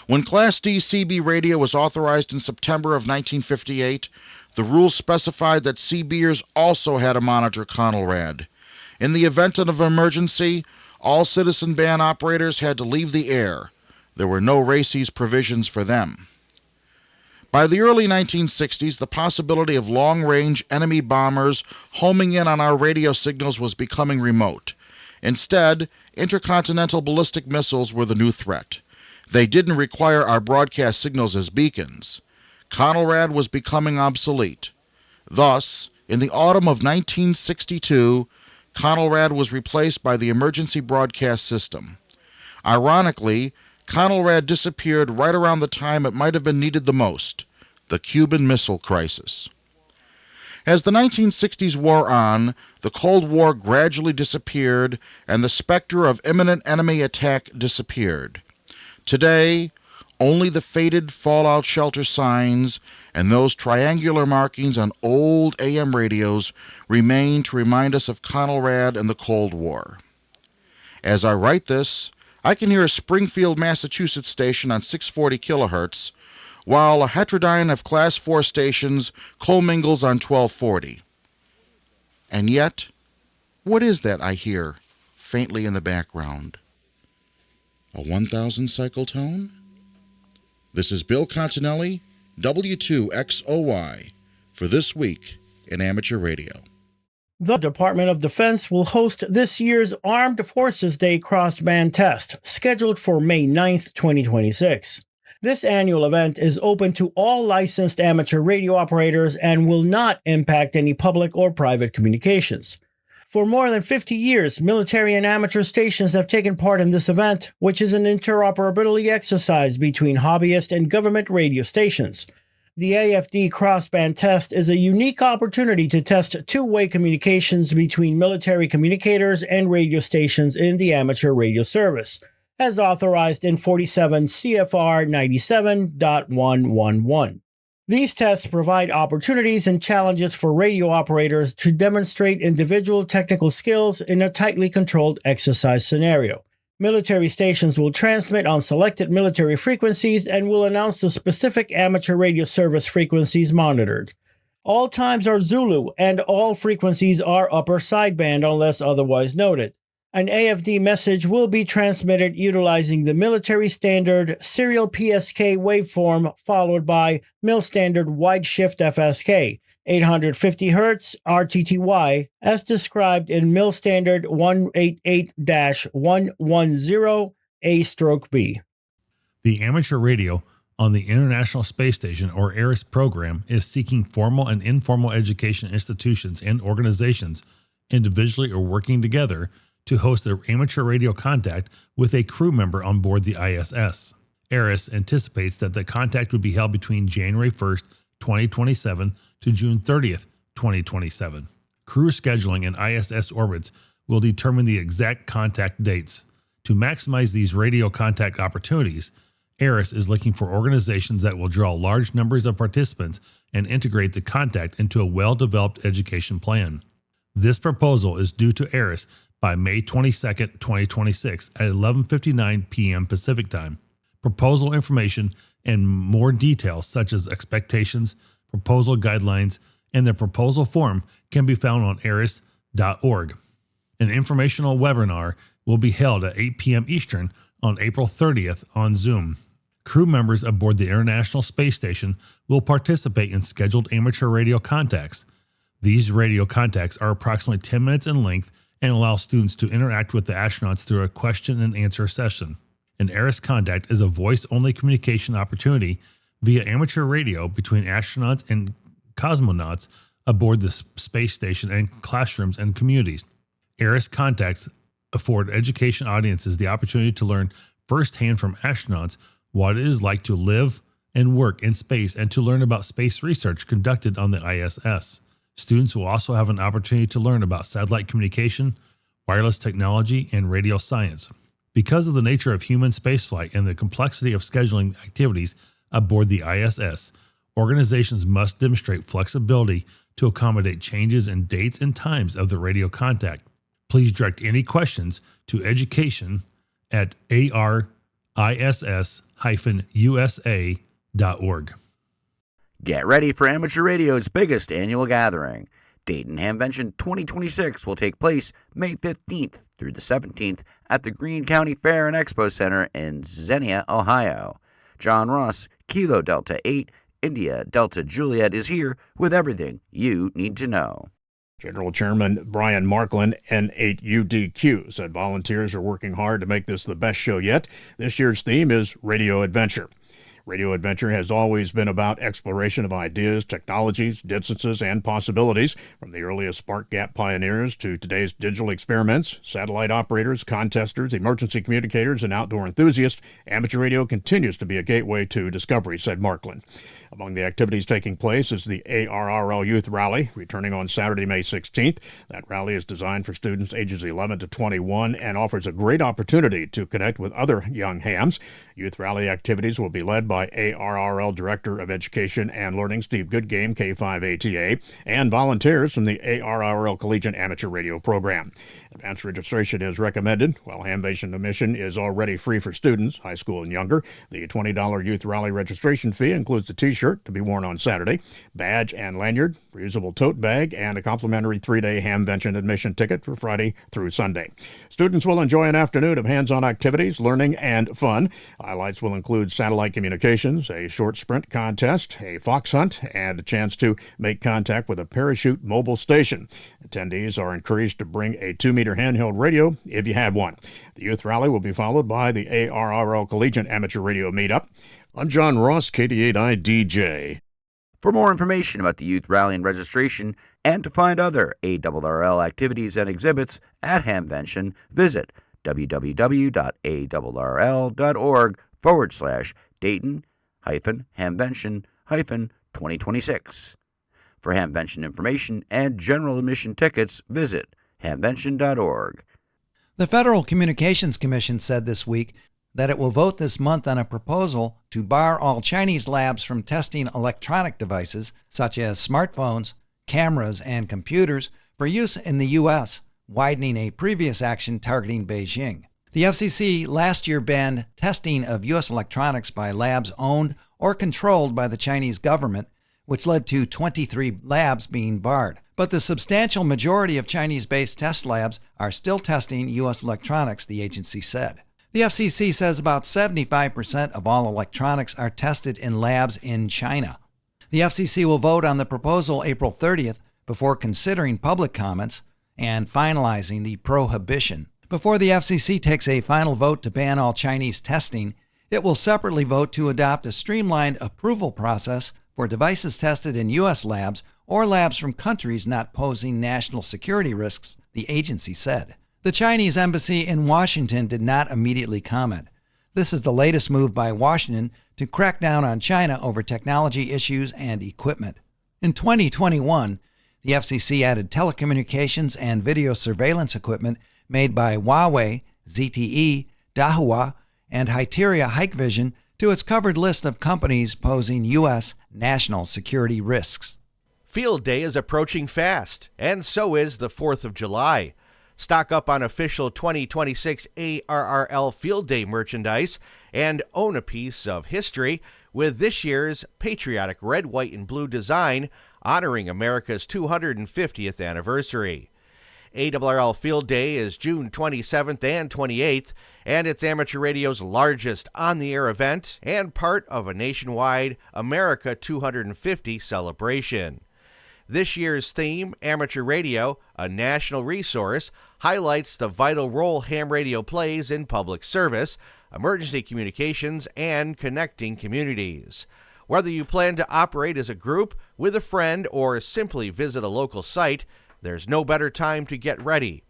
When Class D CB radio was authorized in September of 1958, the rules specified that CBers also had to monitor Conelrad. In the event of an emergency, all citizen band operators had to leave the air. There were no RACES provisions for them. By the early 1960s, the possibility of long-range enemy bombers homing in on our radio signals was becoming remote. Instead, intercontinental ballistic missiles were the new threat. They didn't require our broadcast signals as beacons. Conelrad was becoming obsolete. Thus, in the autumn of 1962, Conelrad was replaced by the Emergency Broadcast System. Ironically, Conelrad disappeared right around the time it might have been needed the most, the Cuban Missile Crisis. As the 1960s wore on, the Cold War gradually disappeared and the specter of imminent enemy attack disappeared. Today, only the faded fallout shelter signs and those triangular markings on old AM radios remain to remind us of Conelrad and the Cold War. As I write this, I can hear a Springfield, Massachusetts station on 640 kilohertz, while a heterodyne of Class 4 stations commingles on 1240. And yet, what is that I hear faintly in the background? A 1000 cycle tone? This is Bill Continelli, W2XOY, for This Week in Amateur Radio. The Department of Defense will host this year's Armed Forces Day Crossband Test, scheduled for May 9th, 2026. This annual event is open to all licensed amateur radio operators and will not impact any public or private communications. For more than 50 years, military and amateur stations have taken part in this event, which is an interoperability exercise between hobbyist and government radio stations. The AFD Crossband Test is a unique opportunity to test two-way communications between military communicators and radio stations in the amateur radio service, as authorized in 47 CFR 97.111. These tests provide opportunities and challenges for radio operators to demonstrate individual technical skills in a tightly controlled exercise scenario. Military stations will transmit on selected military frequencies and will announce the specific amateur radio service frequencies monitored. All times are Zulu, and all frequencies are upper sideband unless otherwise noted. An AFD message will be transmitted utilizing the military standard serial PSK waveform followed by mil standard wide shift FSK, 850 Hz RTTY, as described in mil standard 188-110 A/B. The amateur radio on the International Space Station, or ARRL program, is seeking formal and informal education institutions and organizations, individually or working together, to host their amateur radio contact with a crew member on board the ISS. ARRL anticipates that the contact would be held between January 1st, 2027 to June 30th, 2027. Crew scheduling and ISS orbits will determine the exact contact dates. To maximize these radio contact opportunities, ARRL is looking for organizations that will draw large numbers of participants and integrate the contact into a well-developed education plan. This proposal is due to ARRL by May 22, 2026 at 11:59 p.m. Pacific Time. Proposal information and more details such as expectations, proposal guidelines, and the proposal form can be found on arris.org. An informational webinar will be held at 8 p.m. Eastern on April 30th on Zoom. Crew members aboard the International Space Station will participate in scheduled amateur radio contacts. These radio contacts are approximately 10 minutes in length and allow students to interact with the astronauts through a question and answer session. An ARRL contact is a voice-only communication opportunity via amateur radio between astronauts and cosmonauts aboard the space station and classrooms and communities. ARRL contacts afford education audiences the opportunity to learn firsthand from astronauts what it is like to live and work in space and to learn about space research conducted on the ISS. Students will also have an opportunity to learn about satellite communication, wireless technology, and radio science. Because of the nature of human spaceflight and the complexity of scheduling activities aboard the ISS, organizations must demonstrate flexibility to accommodate changes in dates and times of the radio contact. Please direct any questions to education@arriss-usa.org. Get ready for Amateur Radio's biggest annual gathering. Dayton Hamvention 2026 will take place May 15th through the 17th at the Greene County Fair and Expo Center in Xenia, Ohio. John Ross, Kilo Delta 8, India Delta Juliet is here with everything you need to know. General Chairman Brian Marklin, N8UDQ, said volunteers are working hard to make this the best show yet. This year's theme is Radio Adventure. Radio Adventure has always been about exploration of ideas, technologies, distances, and possibilities, from the earliest spark gap pioneers to today's digital experiments, satellite operators, contesters, emergency communicators, and outdoor enthusiasts. Amateur radio continues to be a gateway to discovery, said Marklin. Among the activities taking place is the ARRL Youth Rally, returning on Saturday, May 16th. That rally is designed for students ages 11 to 21 and offers a great opportunity to connect with other young hams. Youth Rally activities will be led by ARRL Director of Education and Learning Steve Goodgame, K5ATA, and volunteers from the ARRL Collegiate Amateur Radio Program. Advanced registration is recommended, while Hamvention admission is already free for students, high school and younger. The $20 Youth Rally registration fee includes a T-shirt to be worn on Saturday, badge and lanyard, reusable tote bag, and a complimentary 3-day Hamvention admission ticket for Friday through Sunday. Students will enjoy an afternoon of hands-on activities, learning, and fun. Highlights will include satellite communications, a short sprint contest, a fox hunt, and a chance to make contact with a parachute mobile station. Attendees are encouraged to bring a 2-meter handheld radio if you have one. The youth rally will be followed by the ARRL Collegiate Amateur Radio Meetup. I'm John Ross, KD8I DJ. For more information about the youth rally and registration, and to find other ARRL activities and exhibits at Hamvention, visit www.arrl.org/Dayton-Hamvention-2026. For Hamvention information and general admission tickets, visit hamvention.org. The Federal Communications Commission said this week that it will vote this month on a proposal to bar all Chinese labs from testing electronic devices such as smartphones, cameras, and computers for use in the U.S., widening a previous action targeting Beijing. The FCC last year banned testing of U.S. electronics by labs owned or controlled by the Chinese government, which led to 23 labs being barred. But the substantial majority of Chinese-based test labs are still testing U.S. electronics, the agency said. The FCC says about 75% of all electronics are tested in labs in China. The FCC will vote on the proposal April 30th before considering public comments and finalizing the prohibition. Before the FCC takes a final vote to ban all Chinese testing, it will separately vote to adopt a streamlined approval process for devices tested in U.S. labs or labs from countries not posing national security risks, the agency said. The Chinese embassy in Washington did not immediately comment. This is the latest move by Washington to crack down on China over technology issues and equipment. In 2021, the FCC added telecommunications and video surveillance equipment made by Huawei, ZTE, Dahua, and Hyteria Hikvision to its covered list of companies posing U.S. national security risks. Field Day is approaching fast, and so is the 4th of July. Stock up on official 2026 ARRL Field Day merchandise and own a piece of history with this year's patriotic red, white, and blue design honoring America's 250th anniversary. ARRL Field Day is June 27th and 28th, and it's amateur radio's largest on-the-air event and part of a nationwide America 250 celebration. This year's theme, Amateur Radio, a national resource, highlights the vital role ham radio plays in public service, emergency communications, and connecting communities. Whether you plan to operate as a group, with a friend, or simply visit a local site, there's no better time to get ready.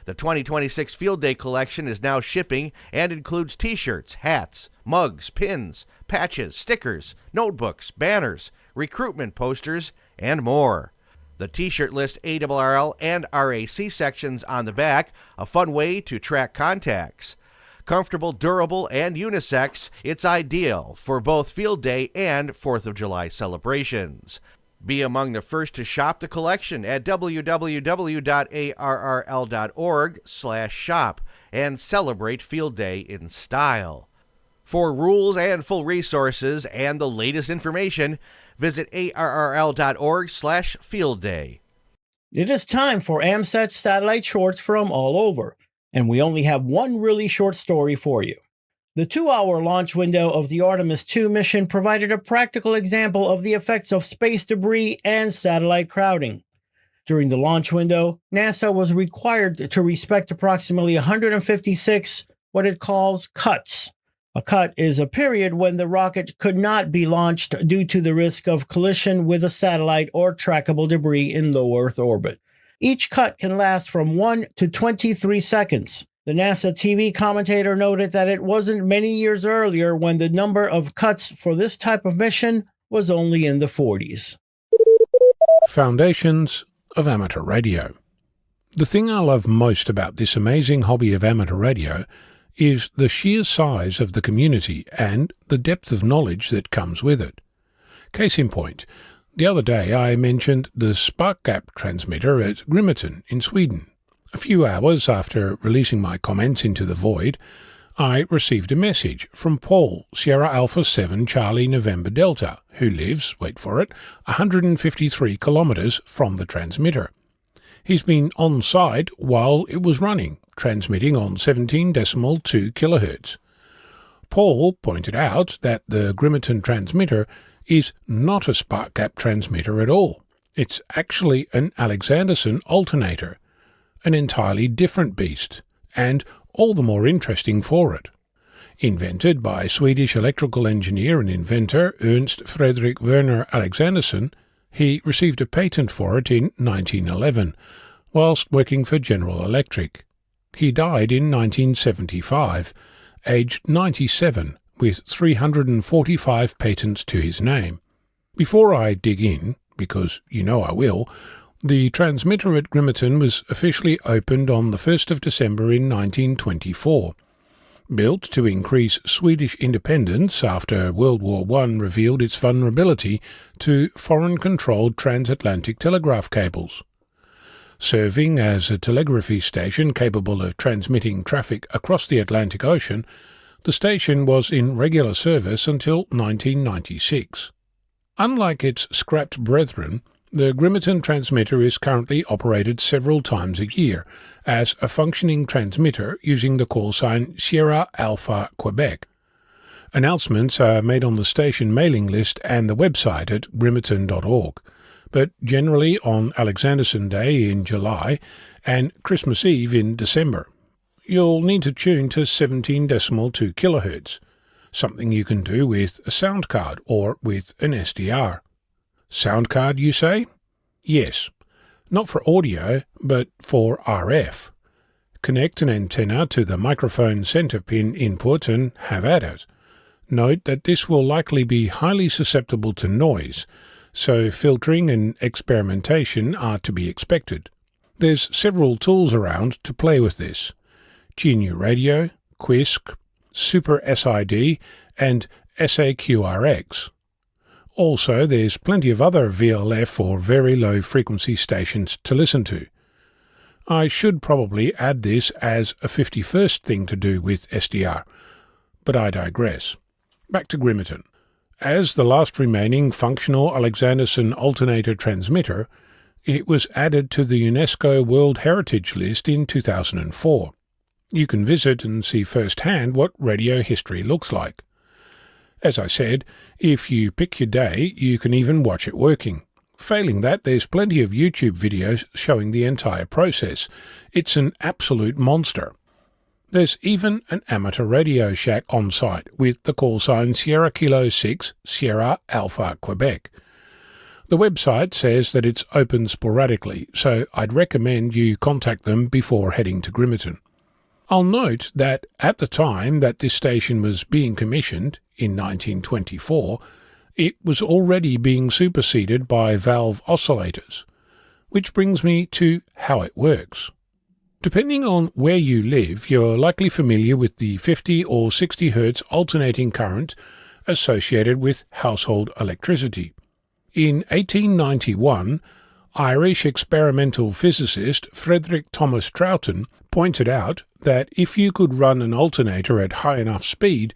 The 2026 Field Day collection is now shipping and includes t-shirts, hats, mugs, pins, patches, stickers, notebooks, banners, recruitment posters, and more. The t-shirt lists ARRL and RAC sections on the back, a fun way to track contacts. Comfortable, durable, and unisex, it's ideal for both Field Day and 4th of July celebrations. Be among the first to shop the collection at www.arrl.org/shop and celebrate Field Day in style. For rules and full resources and the latest information, visit arrl.org/fieldday. It is time for AMSAT's satellite shorts from all over, and we only have one really short story for you. The 2-hour launch window of the Artemis II mission provided a practical example of the effects of space debris and satellite crowding. During the launch window, NASA was required to respect approximately 156 what it calls cuts. A cut is a period when the rocket could not be launched due to the risk of collision with a satellite or trackable debris in low Earth orbit. Each cut can last from 1 to 23 seconds. The NASA TV commentator noted that it wasn't many years earlier when the number of cuts for this type of mission was only in the 40s. Foundations of Amateur Radio. The thing I love most about this amazing hobby of amateur radio is the sheer size of the community and the depth of knowledge that comes with it. Case in point, the other day I mentioned the Spark Gap transmitter at Grimeton in Sweden. A few hours after releasing my comments into the void, I received a message from Paul, Sierra Alpha 7 Charlie November Delta, who lives, wait for it, 153 kilometres from the transmitter. He's been on site while it was running, transmitting on 17.2 kHz. Paul pointed out that the Grimeton transmitter is not a spark gap transmitter at all. It's actually an Alexanderson alternator, an entirely different beast, and all the more interesting for it. Invented by Swedish electrical engineer and inventor Ernst Fredrik Werner Alexanderson, he received a patent for it in 1911, whilst working for General Electric. He died in 1975, aged 97, with 345 patents to his name. Before I dig in, because you know I will, the transmitter at Grimeton was officially opened on the 1st of December in 1924. Built to increase Swedish independence after World War I revealed its vulnerability to foreign-controlled transatlantic telegraph cables. Serving as a telegraphy station capable of transmitting traffic across the Atlantic Ocean, the station was in regular service until 1996. Unlike its scrapped brethren, the Grimeton transmitter is currently operated several times a year as a functioning transmitter using the call sign Sierra Alpha Quebec. Announcements are made on the station mailing list and the website at grimeton.org, but generally on Alexanderson Day in July and Christmas Eve in December. You'll need to tune to 17.2 kHz, something you can do with a sound card or with an SDR. Sound card, you say? Yes. Not for audio, but for RF. Connect an antenna to the microphone center pin input and have at it. Note that this will likely be highly susceptible to noise, so filtering and experimentation are to be expected. There's several tools around to play with this. GNU Radio, Quisk, Super SID, and SAQRX. Also, there's plenty of other VLF or very low frequency stations to listen to. I should probably add this as a 51st thing to do with SDR, but I digress. Back to Grimeton. As the last remaining functional Alexanderson alternator transmitter, it was added to the UNESCO World Heritage List in 2004. You can visit and see firsthand what radio history looks like. As I said, if you pick your day, you can even watch it working. Failing that, there's plenty of YouTube videos showing the entire process. It's an absolute monster. There's even an amateur radio shack on site with the call sign Sierra Kilo 6 Sierra Alpha Quebec. The website says that it's open sporadically, so I'd recommend you contact them before heading to Grimeton. I'll note that at the time that this station was being commissioned, in 1924, it was already being superseded by valve oscillators, which brings me to how it works. Depending on where you live, you're likely familiar with the 50 or 60 Hz alternating current associated with household electricity. In 1891, Irish experimental physicist Frederick Thomas Troughton pointed out that if you could run an alternator at high enough speed,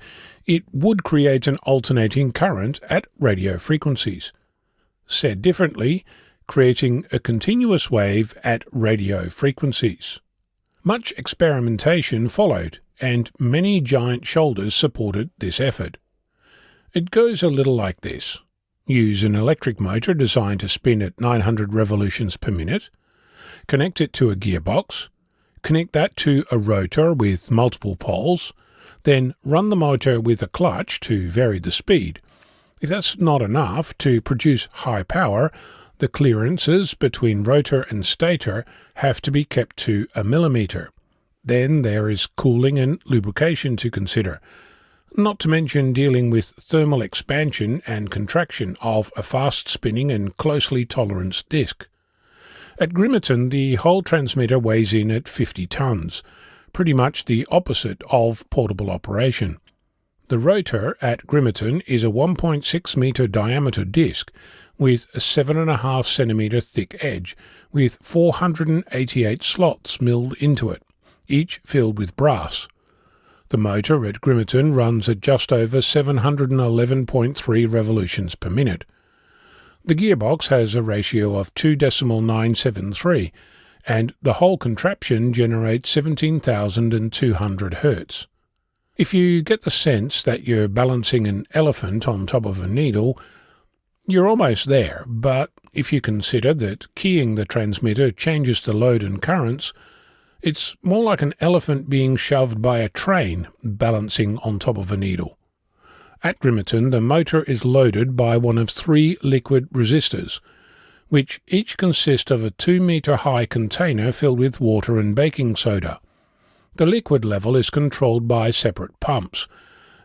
it would create an alternating current at radio frequencies. Said differently, creating a continuous wave at radio frequencies. Much experimentation followed, and many giant shoulders supported this effort. It goes a little like this. Use an electric motor designed to spin at 900 revolutions per minute, connect it to a gearbox, connect that to a rotor with multiple poles, then run the motor with a clutch to vary the speed. If that's not enough to produce high power, the clearances between rotor and stator have to be kept to 1 millimeter. Then there is cooling and lubrication to consider, not to mention dealing with thermal expansion and contraction of a fast-spinning and closely toleranced disc. At Grimeton, the whole transmitter weighs in at 50 tons, pretty much the opposite of portable operation. The rotor at Grimeton is a 1.6 metre diameter disc with a 7.5 centimetre thick edge, with 488 slots milled into it, each filled with brass. The motor at Grimeton runs at just over 711.3 revolutions per minute. The gearbox has a ratio of 2.973, and the whole contraption generates 17,200 hertz. If you get the sense that you're balancing an elephant on top of a needle, you're almost there, but if you consider that keying the transmitter changes the load and currents, it's more like an elephant being shoved by a train balancing on top of a needle. At Grimeton, the motor is loaded by one of 3 liquid resistors, which each consist of a 2-metre-high container filled with water and baking soda. The liquid level is controlled by separate pumps,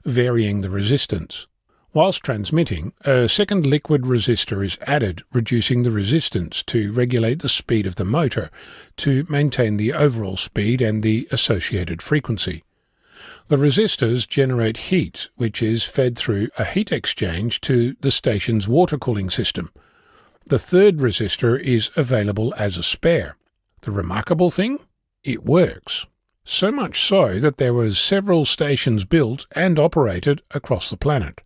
varying the resistance. Whilst transmitting, a second liquid resistor is added, reducing the resistance to regulate the speed of the motor to maintain the overall speed and the associated frequency. The resistors generate heat, which is fed through a heat exchange to the station's water cooling system. The third resistor is available as a spare. The remarkable thing? It works. So much so that there were several stations built and operated across the planet.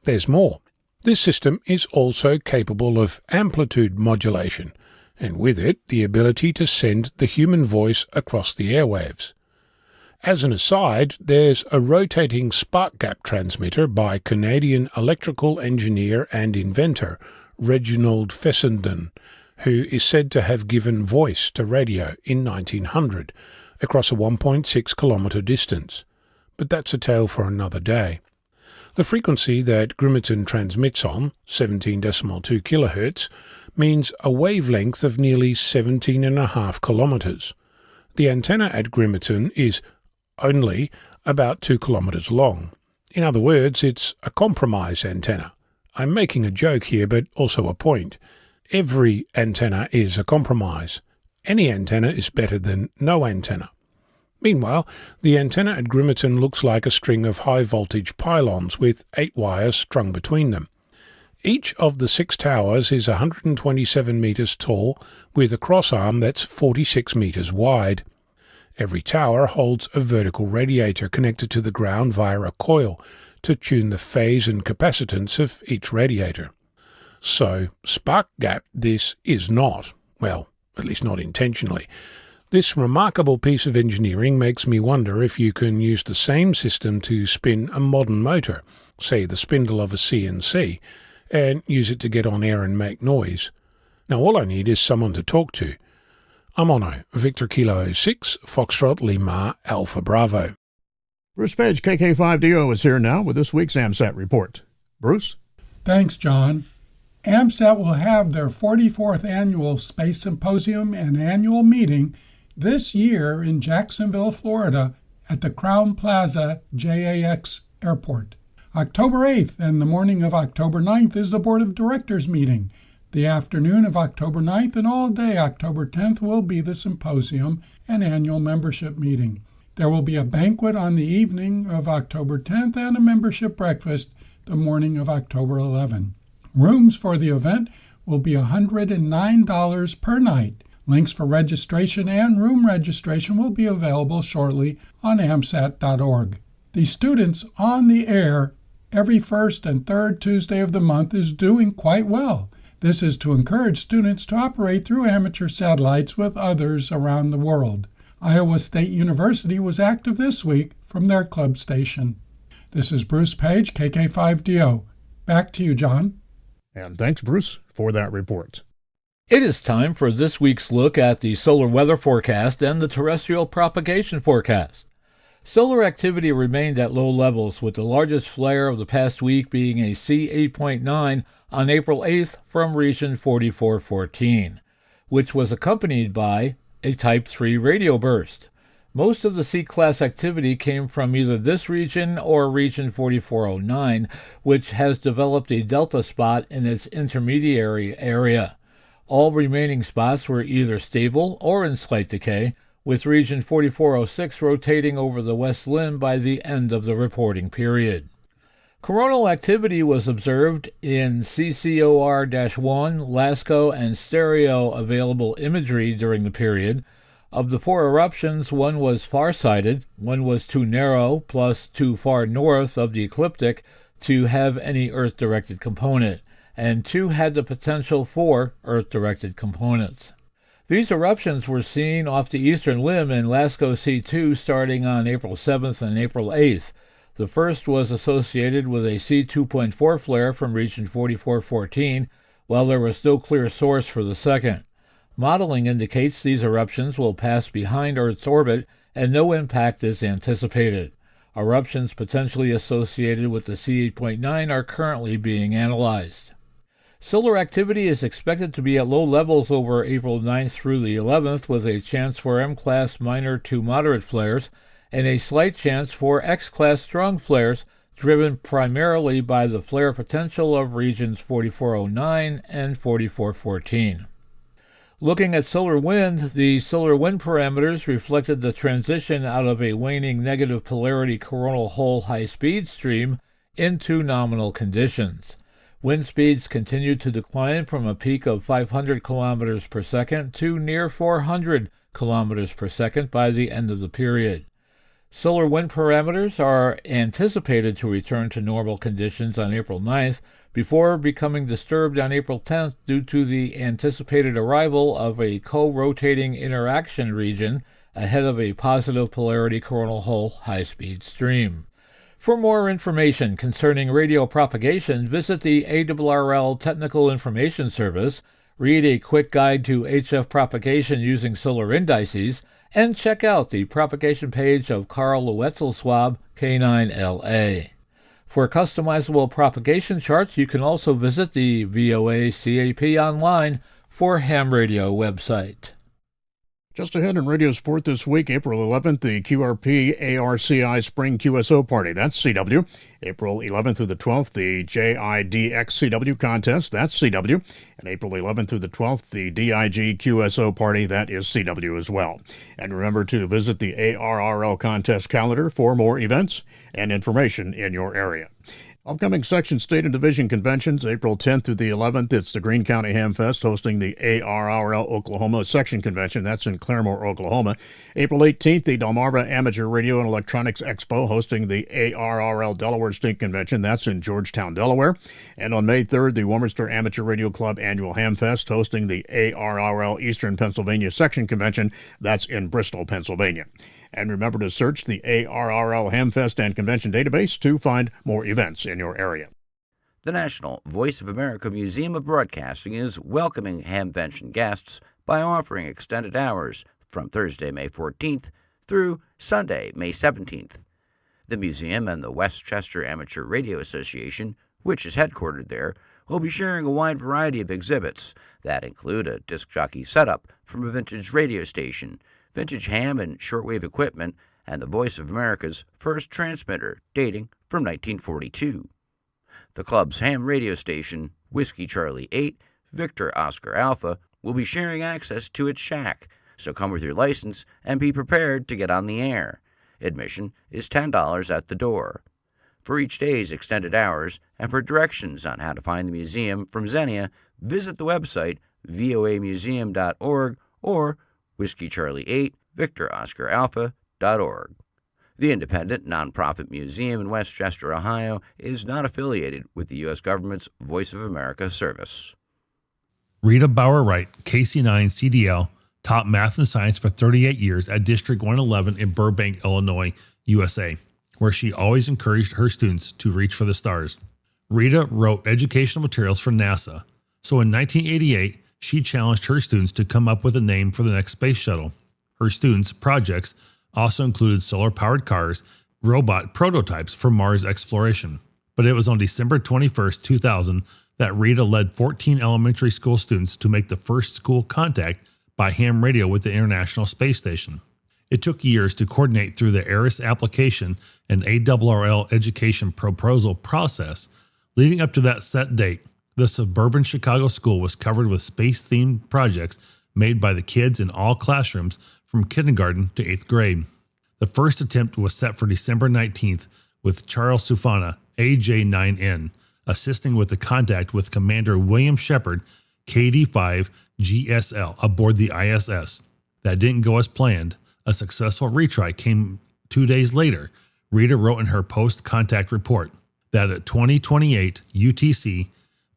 There's more. This system is also capable of amplitude modulation, and with it the ability to send the human voice across the airwaves. As an aside, there's a rotating spark gap transmitter by Canadian electrical engineer and inventor Reginald Fessenden, who is said to have given voice to radio in 1900 across a 1.6 kilometre distance. But that's a tale for another day. The frequency that Grimeton transmits on, 17.2 kHz, means a wavelength of nearly 17.5 kilometres. The antenna at Grimeton is only about 2 kilometres long. In other words, it's a compromise antenna. I'm making a joke here, but also a point. Every antenna is a compromise. Any antenna is better than no antenna. Meanwhile, the antenna at Grimeton looks like a string of high-voltage pylons with 8 wires strung between them. Each of the 6 towers is 127 metres tall, with a crossarm that's 46 metres wide. Every tower holds a vertical radiator connected to the ground via a coil to tune the phase and capacitance of each radiator. So, spark gap this is not. Well, at least not intentionally. This remarkable piece of engineering makes me wonder if you can use the same system to spin a modern motor, say the spindle of a CNC, and use it to get on air and make noise. Now all I need is someone to talk to. I'm Ono, Victor Kilo 6, Foxtrot Lima, Alpha Bravo. Bruce Page, KK5DO, is here now with this week's AMSAT report. Bruce? Thanks, John. AMSAT will have their 44th annual Space Symposium and annual meeting this year in Jacksonville, Florida, at the Crown Plaza JAX Airport. October 8th and the morning of October 9th is the Board of Directors meeting. The afternoon of October 9th and all day October 10th will be the symposium and annual membership meeting. There will be a banquet on the evening of October 10th and a membership breakfast the morning of October 11th. Rooms for the event will be $109 per night. Links for registration and room registration will be available shortly on amsat.org. The Students on the Air every first and third Tuesday of the month is doing quite well. This is to encourage students to operate through amateur satellites with others around the world. Iowa State University was active this week from their club station. This is Bruce Page, KK5DO. Back to you, John. And thanks, Bruce, for that report. It is time for this week's look at the solar weather forecast and the terrestrial propagation forecast. Solar activity remained at low levels, with the largest flare of the past week being a C8.9 on April 8th from region 4414, which was accompanied by a Type 3 radio burst. Most of the C-class activity came from either this region or region 4409, which has developed a delta spot in its intermediary area. All remaining spots were either stable or in slight decay, with region 4406 rotating over the west limb by the end of the reporting period. Coronal activity was observed in CCOR-1, LASCO, and stereo available imagery during the period. Of the 4 eruptions, 1 was far-sighted, 1 was too narrow, plus too far north of the ecliptic to have any Earth-directed component, and 2 had the potential for Earth-directed components. These eruptions were seen off the eastern limb in LASCO C2 starting on April 7th and April 8th. The first was associated with a C2.4 flare from region 4414, while there was no clear source for the second. Modeling indicates these eruptions will pass behind Earth's orbit and no impact is anticipated. Eruptions potentially associated with the C8.9 are currently being analyzed. Solar activity is expected to be at low levels over April 9th through the 11th, with a chance for M-class minor to moderate flares and a slight chance for X-class strong flares, driven primarily by the flare potential of regions 4409 and 4414. Looking at solar wind, the solar wind parameters reflected the transition out of a waning negative polarity coronal hole high-speed stream into nominal conditions. Wind speeds continued to decline from a peak of 500 kilometers per second to near 400 kilometers per second by the end of the period. Solar wind parameters are anticipated to return to normal conditions on April 9th before becoming disturbed on April 10th due to the anticipated arrival of a co-rotating interaction region ahead of a positive polarity coronal hole high-speed stream. For more information concerning radio propagation, visit the ARRL Technical Information Service, read a quick guide to HF propagation using solar indices, and check out the propagation page of Carl Luetzelswab, K9LA. For customizable propagation charts, you can also visit the VOA CAP Online for Ham Radio website. Just ahead in Radio Sport this week, April 11th, the QRP ARCI Spring QSO Party. That's CW. April 11th through the 12th, the JIDX CW Contest. That's CW. And April 11th through the 12th, the DIG QSO Party. That is CW as well. And remember to visit the ARRL Contest calendar for more events and information in your area. Upcoming section, state, and division conventions, April 10th through the 11th, it's the Greene County Hamfest hosting the ARRL Oklahoma Section Convention. That's in Claremore, Oklahoma. April 18th, the Delmarva Amateur Radio and Electronics Expo hosting the ARRL Delaware State Convention. That's in Georgetown, Delaware. And on May 3rd, the Warminster Amateur Radio Club Annual Hamfest hosting the ARRL Eastern Pennsylvania Section Convention. That's in Bristol, Pennsylvania. And remember to search the ARRL Hamfest and Convention database to find more events in your area. The National Voice of America Museum of Broadcasting is welcoming Hamvention guests by offering extended hours from Thursday, May 14th through Sunday, May 17th. The museum and the Westchester Amateur Radio Association, which is headquartered there, will be sharing a wide variety of exhibits that include a disc jockey setup from a vintage radio station, vintage ham and shortwave equipment, and the Voice of America's first transmitter dating from 1942. The club's ham radio station, Whiskey Charlie 8, Victor Oscar Alpha, will be sharing access to its shack, so come with your license and be prepared to get on the air. Admission is $10 at the door. For each day's extended hours and for directions on how to find the museum from Xenia, visit the website voamuseum.org or Whiskey Charlie 8, Victor Oscar Alpha.org. The independent nonprofit museum in Westchester, Ohio, is not affiliated with the U.S. government's Voice of America service. Rita Bauer-Wright, KC9 CDL, taught math and science for 38 years at District 111 in Burbank, Illinois, USA, where she always encouraged her students to reach for the stars. Rita wrote educational materials for NASA, so in 1988, she challenged her students to come up with a name for the next space shuttle. Her students' projects also included solar-powered cars, robot prototypes for Mars exploration. But it was on December 21st, 2000, that Rita led 14 elementary school students to make the first school contact by ham radio with the International Space Station. It took years to coordinate through the ARRL application and ARRL education proposal process. Leading up to that set date, the suburban Chicago school was covered with space-themed projects made by the kids in all classrooms from kindergarten to 8th grade. The first attempt was set for December 19th with Charles Sufana, AJ9N, assisting with the contact with Commander William Shepard, KD-5 GSL, aboard the ISS. That didn't go as planned. A successful retry came 2 days later. Rita wrote in her post-contact report that at 2028 UTC,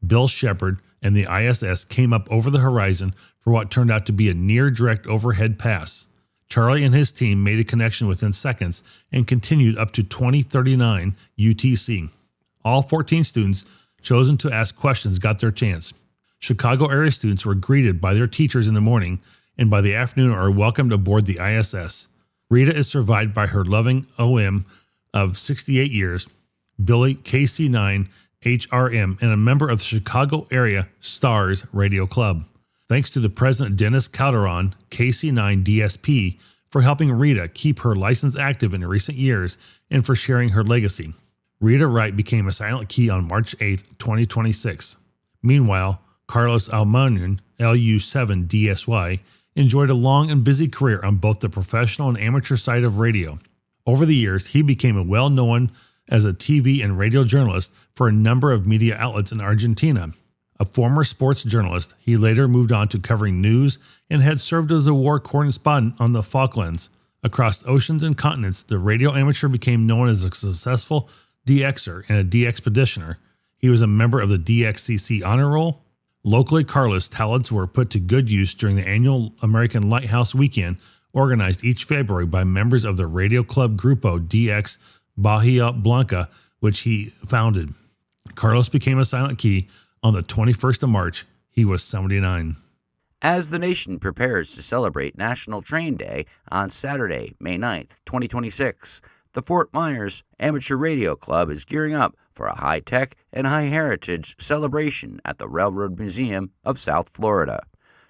Bill Shepard and the ISS came up over the horizon for what turned out to be a near-direct overhead pass. Charlie and his team made a connection within seconds and continued up to 2039 UTC. All 14 students chosen to ask questions got their chance. Chicago area students were greeted by their teachers in the morning and by the afternoon are welcomed aboard the ISS. Rita is survived by her loving OM of 68 years, Billy KC9 HRM, and a member of the Chicago Area Stars Radio Club. Thanks to the President Dennis Calderon, KC9 DSP, for helping Rita keep her license active in recent years and for sharing her legacy. Rita Wright became a silent key on March 8, 2026. Meanwhile, Carlos Almanon, LU7 DSY, enjoyed a long and busy career on both the professional and amateur side of radio. Over the years, he became well-known as a TV and radio journalist for a number of media outlets in Argentina. A former sports journalist, he later moved on to covering news and had served as a war correspondent on the Falklands. Across oceans and continents, the radio amateur became known as a successful DXer and a DXpeditioner. He was a member of the DXCC Honor Roll. Locally, Carlos' talents were put to good use during the annual American Lighthouse Weekend, organized each February by members of the Radio Club Grupo DX Bahia Blanca, which he founded. Carlos became a silent key on the 21st of March. He was 79. As the nation prepares to celebrate National Train Day on Saturday, May 9th, 2026, the Fort Myers Amateur Radio Club is gearing up for a high-tech and high-heritage celebration at the Railroad Museum of South Florida.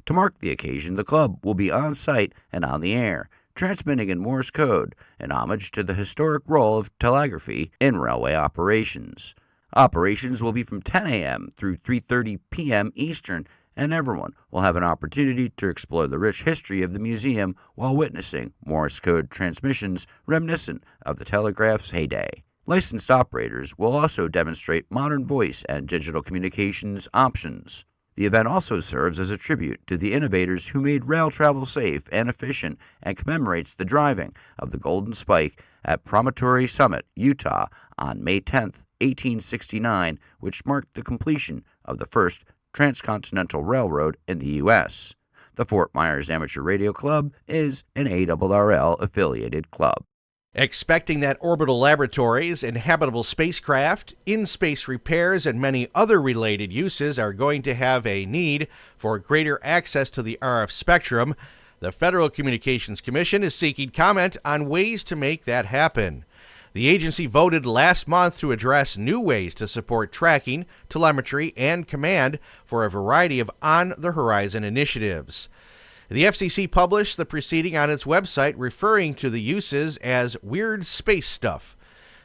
To mark the occasion, the club will be on site and on the air, transmitting in Morse code, in homage to the historic role of telegraphy in railway operations. Operations will be from 10 a.m. through 3:30 p.m. Eastern, and everyone will have an opportunity to explore the rich history of the museum while witnessing Morse code transmissions reminiscent of the telegraph's heyday. Licensed operators will also demonstrate modern voice and digital communications options. The event also serves as a tribute to the innovators who made rail travel safe and efficient and commemorates the driving of the Golden Spike at Promontory Summit, Utah on May 10, 1869, which marked the completion of the first transcontinental railroad in the U.S. The Fort Myers Amateur Radio Club is an ARRL affiliated club. Expecting that orbital laboratories and habitable spacecraft, in-space repairs, and many other related uses are going to have a need for greater access to the RF spectrum, the Federal Communications Commission is seeking comment on ways to make that happen. The agency voted last month to address new ways to support tracking, telemetry, and command for a variety of on-the-horizon initiatives. The FCC published the proceeding on its website, referring to the uses as weird space stuff.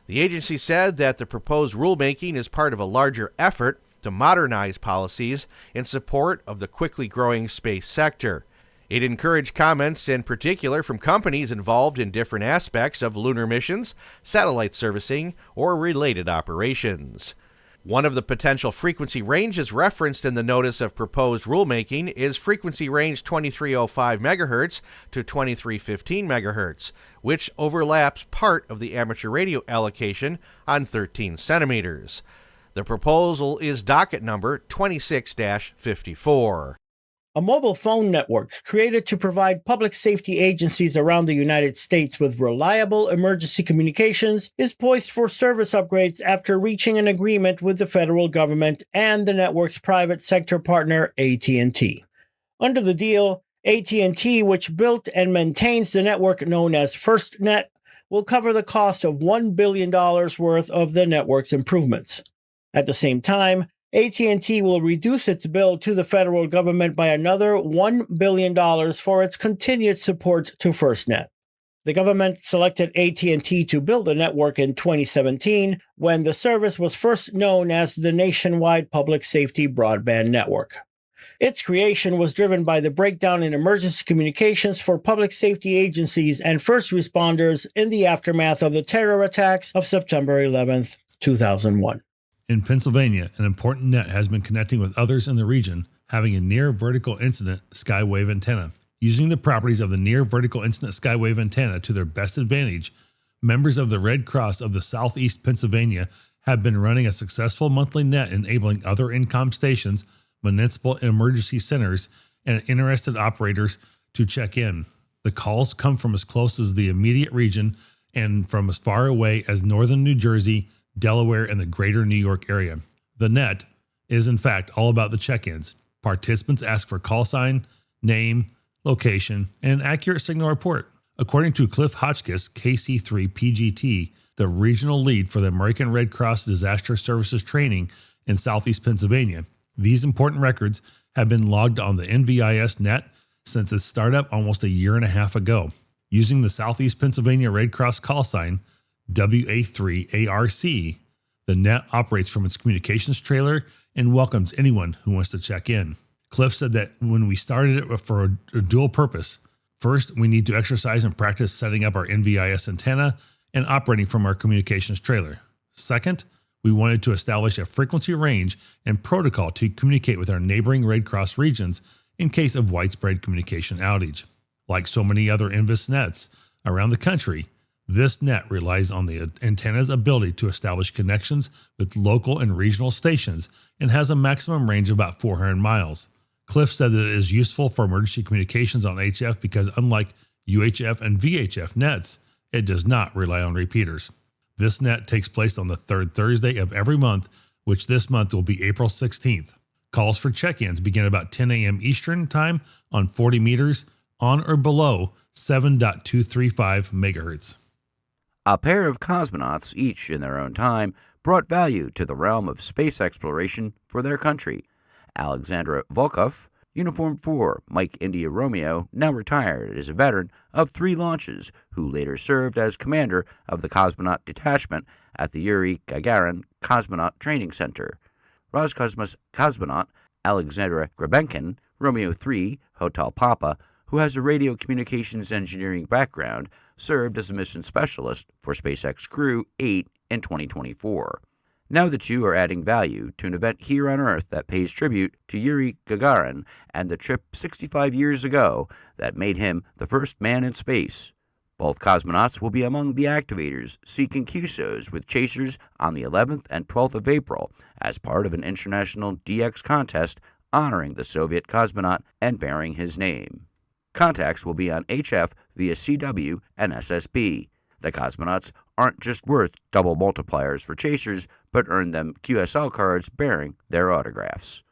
The agency said that the proposed rulemaking is part of a larger effort to modernize policies in support of the quickly growing space sector. It encouraged comments in particular from companies involved in different aspects of lunar missions, satellite servicing, or related operations. One of the potential frequency ranges referenced in the notice of proposed rulemaking is frequency range 2305 MHz to 2315 MHz, which overlaps part of the amateur radio allocation on 13 centimeters. The proposal is docket number 26-54. A mobile phone network created to provide public safety agencies around the United States with reliable emergency communications is poised for service upgrades after reaching an agreement with the federal government and the network's private sector partner, AT&T. Under the deal, AT&T, which built and maintains the network known as FirstNet, will cover the cost of $1 billion worth of the network's improvements. At the same time, AT&T will reduce its bill to the federal government by another $1 billion for its continued support to FirstNet. The government selected AT&T to build the network in 2017 when the service was first known as the Nationwide Public Safety Broadband Network. Its creation was driven by the breakdown in emergency communications for public safety agencies and first responders in the aftermath of the terror attacks of September 11, 2001. In Pennsylvania, an important net has been connecting with others in the region, having a near vertical incident skywave antenna. Using the properties of the near vertical incident skywave antenna to their best advantage, members of the Red Cross of the Southeast Pennsylvania have been running a successful monthly net enabling other INCOM stations, municipal emergency centers, and interested operators to check in. The calls come from as close as the immediate region and from as far away as northern New Jersey, Delaware, and the greater New York area. The net is in fact all about the check-ins. Participants ask for call sign, name, location, and an accurate signal report. According to Cliff Hotchkiss, KC3 PGT, the regional lead for the American Red Cross Disaster Services Training in Southeast Pennsylvania, these important records have been logged on the NVIS net since its startup almost a year and a half ago. Using the Southeast Pennsylvania Red Cross call sign, WA3ARC, the net operates from its communications trailer and welcomes anyone who wants to check in. Cliff said that when we started it for a dual purpose, first, we need to exercise and practice setting up our NVIS antenna and operating from our communications trailer. Second, we wanted to establish a frequency range and protocol to communicate with our neighboring Red Cross regions in case of widespread communication outage. Like so many other NVIS nets around the country, this net relies on the antenna's ability to establish connections with local and regional stations and has a maximum range of about 400 miles. Cliff said that it is useful for emergency communications on HF because unlike UHF and VHF nets, it does not rely on repeaters. This net takes place on the third Thursday of every month, which this month will be April 16th. Calls for check-ins begin about 10 a.m. Eastern Time on 40 meters on or below 7.235 megahertz. A pair of cosmonauts, each in their own time, brought value to the realm of space exploration for their country. Alexandra Volkov, Uniform 4, Mike India Romeo, now retired, is a veteran of 3 launches, who later served as commander of the cosmonaut detachment at the Yuri Gagarin Cosmonaut Training Center. Roscosmos cosmonaut Alexandra Grebenkin, Romeo 3, Hotel Papa, who has a radio communications engineering background, served as a mission specialist for SpaceX Crew 8 in 2024. Now that you are adding value to an event here on Earth that pays tribute to Yuri Gagarin and the trip 65 years ago that made him the first man in space. Both cosmonauts will be among the activators seeking QSOs with chasers on the 11th and 12th of April as part of an international DX contest honoring the Soviet cosmonaut and bearing his name. Contacts will be on HF via CW and SSB. The cosmonauts aren't just worth double multipliers for chasers, but earn them QSL cards bearing their autographs.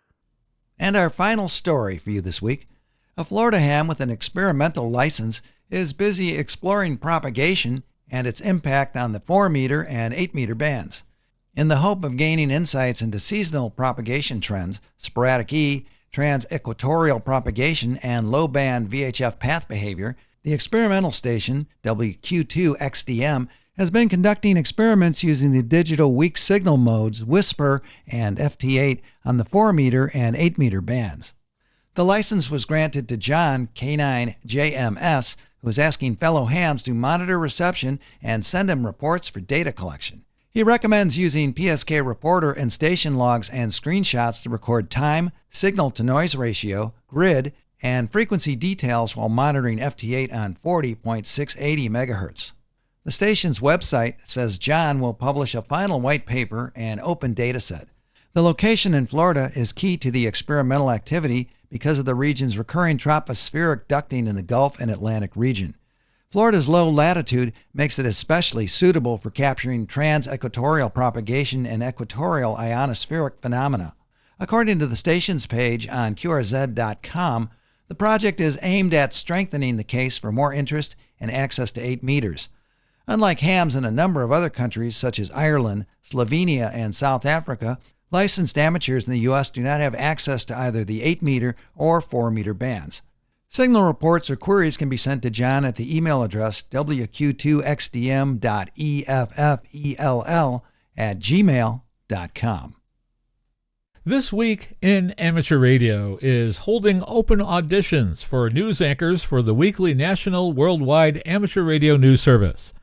And our final story for you this week. A Florida ham with an experimental license is busy exploring propagation and its impact on the 4-meter and 8-meter bands. In the hope of gaining insights into seasonal propagation trends, sporadic E, trans-equatorial propagation, and low-band VHF path behavior, the experimental station, WQ2XDM, has been conducting experiments using the digital weak signal modes Whisper and FT8 on the 4-meter and 8-meter bands. The license was granted to John K9JMS, who is asking fellow hams to monitor reception and send him reports for data collection. He recommends using PSK Reporter and station logs and screenshots to record time, signal-to-noise ratio, grid, and frequency details while monitoring FT8 on 40.680 MHz. The station's website says John will publish a final white paper and open dataset. The location in Florida is key to the experimental activity because of the region's recurring tropospheric ducting in the Gulf and Atlantic region. Florida's low latitude makes it especially suitable for capturing trans-equatorial propagation and equatorial ionospheric phenomena. According to the station's page on QRZ.com, the project is aimed at strengthening the case for more interest and access to 8 meters. Unlike hams in a number of other countries such as Ireland, Slovenia, and South Africa, licensed amateurs in the U.S. do not have access to either the 8-meter or 4-meter bands. Signal reports or queries can be sent to John at the email address wq2xdm.effell@gmail.com. This Week in Amateur Radio is holding open auditions for news anchors for the weekly national worldwide amateur radio news service.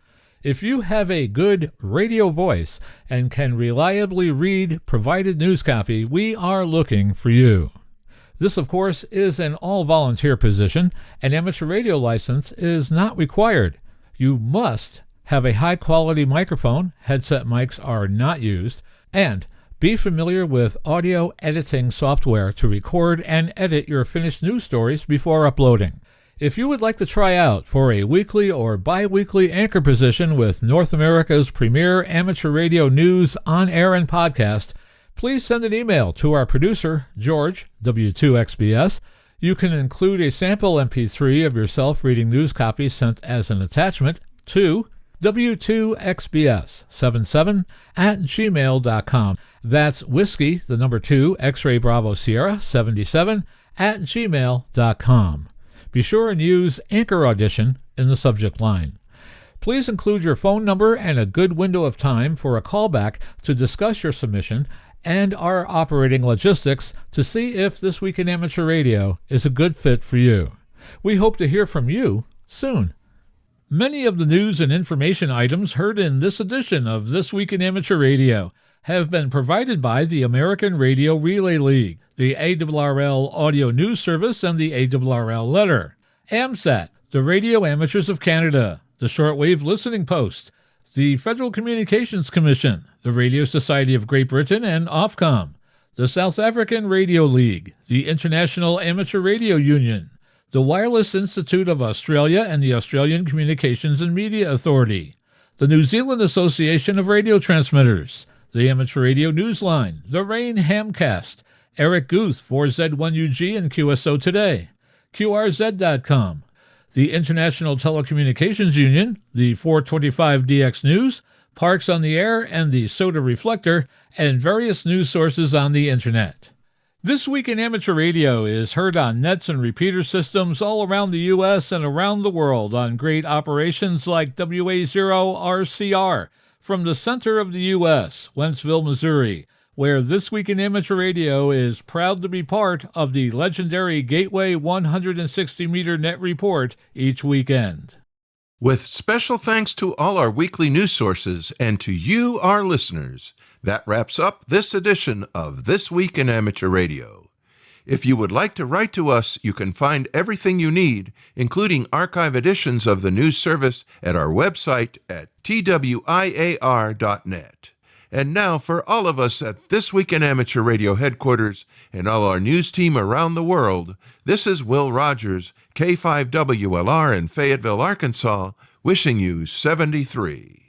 If you have a good radio voice and can reliably read provided news copy, we are looking for you. This, of course, is an all-volunteer position. An amateur radio license is not required. You must have a high-quality microphone, headset mics are not used, and be familiar with audio editing software to record and edit your finished news stories before uploading. If you would like to try out for a weekly or bi-weekly anchor position with North America's premier amateur radio news on air and podcast, please send an email to our producer, George, W2XBS. You can include a sample MP3 of yourself reading news copy sent as an attachment to W2XBS77@gmail.com. That's whiskey, the number 2, X-ray Bravo Sierra 77@gmail.com. Be sure and use Anchor Audition in the subject line. Please include your phone number and a good window of time for a callback to discuss your submission and our operating logistics to see if This Week in Amateur Radio is a good fit for you. We hope to hear from you soon. Many of the news and information items heard in this edition of This Week in Amateur Radio have been provided by the American Radio Relay League, the ARRL Audio News Service, and the ARRL Letter, AMSAT, the Radio Amateurs of Canada, the Shortwave Listening Post, the Federal Communications Commission, the Radio Society of Great Britain, and Ofcom, the South African Radio League, the International Amateur Radio Union, the Wireless Institute of Australia and the Australian Communications and Media Authority, the New Zealand Association of Radio Transmitters, the Amateur Radio Newsline, the Rain Hamcast, Eric Guth, 4Z1UG and QSO Today, QRZ.com, the International Telecommunications Union, the 425DX News, Parks on the Air, and the Soda Reflector, and various news sources on the Internet. This Week in Amateur Radio is heard on nets and repeater systems all around the U.S. and around the world on great operations like WA0RCR from the center of the U.S., Wentzville, Missouri, where This Week in Amateur Radio is proud to be part of the legendary Gateway 160-meter net report each weekend. With special thanks to all our weekly news sources and to you, our listeners, that wraps up this edition of This Week in Amateur Radio. If you would like to write to us, you can find everything you need, including archive editions of the news service, at our website at twiar.net. And now, for all of us at This Week in Amateur Radio headquarters and all our news team around the world, this is Will Rogers, K5WLR in Fayetteville, Arkansas, wishing you 73.